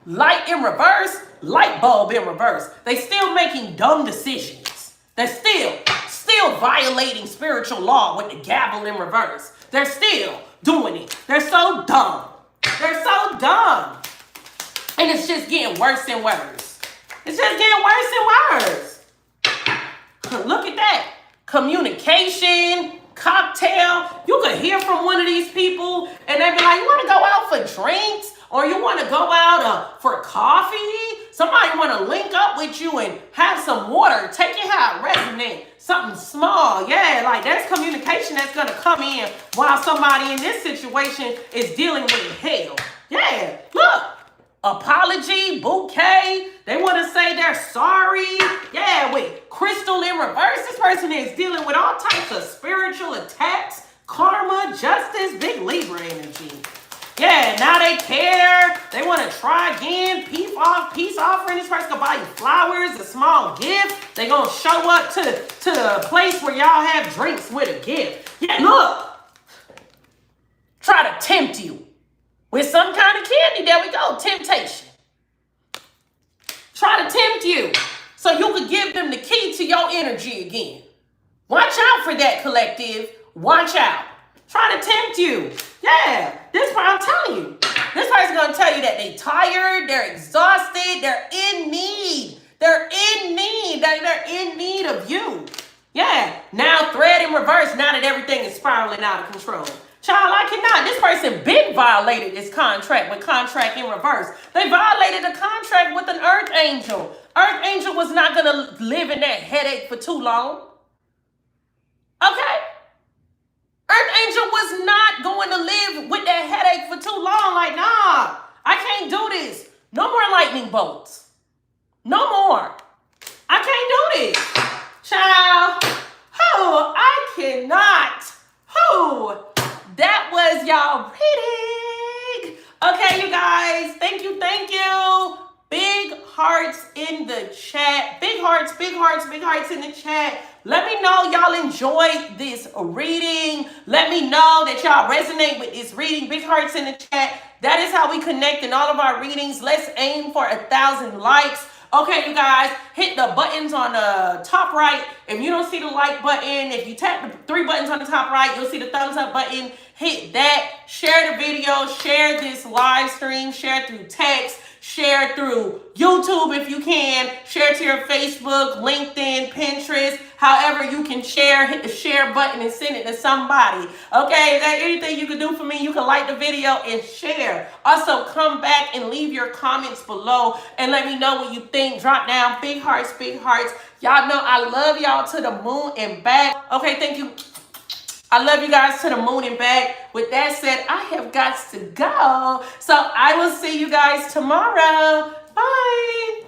Light in reverse. Light bulb in reverse. They still making dumb decisions. They're still violating spiritual law with the gavel in reverse. They're still doing it. They're so dumb. They're so dumb. And it's just getting worse and worse. It's just getting worse and worse. Look at that. Communication, cocktail. You could hear from one of these people and they be like, you want to go out for drinks? Or you want to go out for coffee? Somebody want to link up with you and have some water. Take it how it resonates. Something small. Yeah, like that's communication that's going to come in while somebody in this situation is dealing with hell. Yeah, look. Apology, bouquet. They want to say they're sorry. Yeah, with crystal in reverse. This person is dealing with all types of spiritual attacks, karma, justice, big Libra energy. Yeah, now they care. They want to try again. Peace offering. This person can buy you flowers, a small gift. They going to show up to the place where y'all have drinks with a gift. Yeah, look. Try to tempt you with some kind of candy. There we go. Temptation. Try to tempt you so you could give them the key to your energy again. Watch out for that, collective. Watch out. Try to tempt you. Yeah, this part I'm telling you. This person's going to tell you that they tired, they're exhausted, they're in need. They're in need. They're in need of you. Yeah, now thread in reverse now that everything is spiraling out of control. Child, I cannot. This person been violated this contract with contract in reverse. They violated a contract with an earth angel. Earth angel was not going to live in that headache for too long. Okay? Earth angel was not going to live with that headache for too long. Like, nah, I can't do this. No more lightning bolts. No more. I can't do this. Child, oh, I cannot. Oh, that was y'all reading. Okay, you guys, thank you, thank you. Big hearts in the chat. Big hearts, big hearts, big hearts in the chat. Let me know y'all enjoyed this reading. Let me know that y'all resonate with this reading. Big hearts in the chat. That is how we connect in all of our readings. Let's aim for 1,000 likes. Okay, you guys, hit the buttons on the top right. If you don't see the like button, if you tap the 3 buttons on the top right, you'll see the thumbs up button. Hit that. Share the video. Share this live stream. Share through text. Share through YouTube if you can. Share to your Facebook, LinkedIn, Pinterest. However you can share, hit the share button and send it to somebody. Okay, is there anything you can do for me? You can like the video and share. Also, come back and leave your comments below and let me know what you think. Drop down big hearts, big hearts. Y'all know I love y'all to the moon and back. Okay, thank you. I love you guys to the moon and back. With that said, I have got to go. So I will see you guys tomorrow. Bye.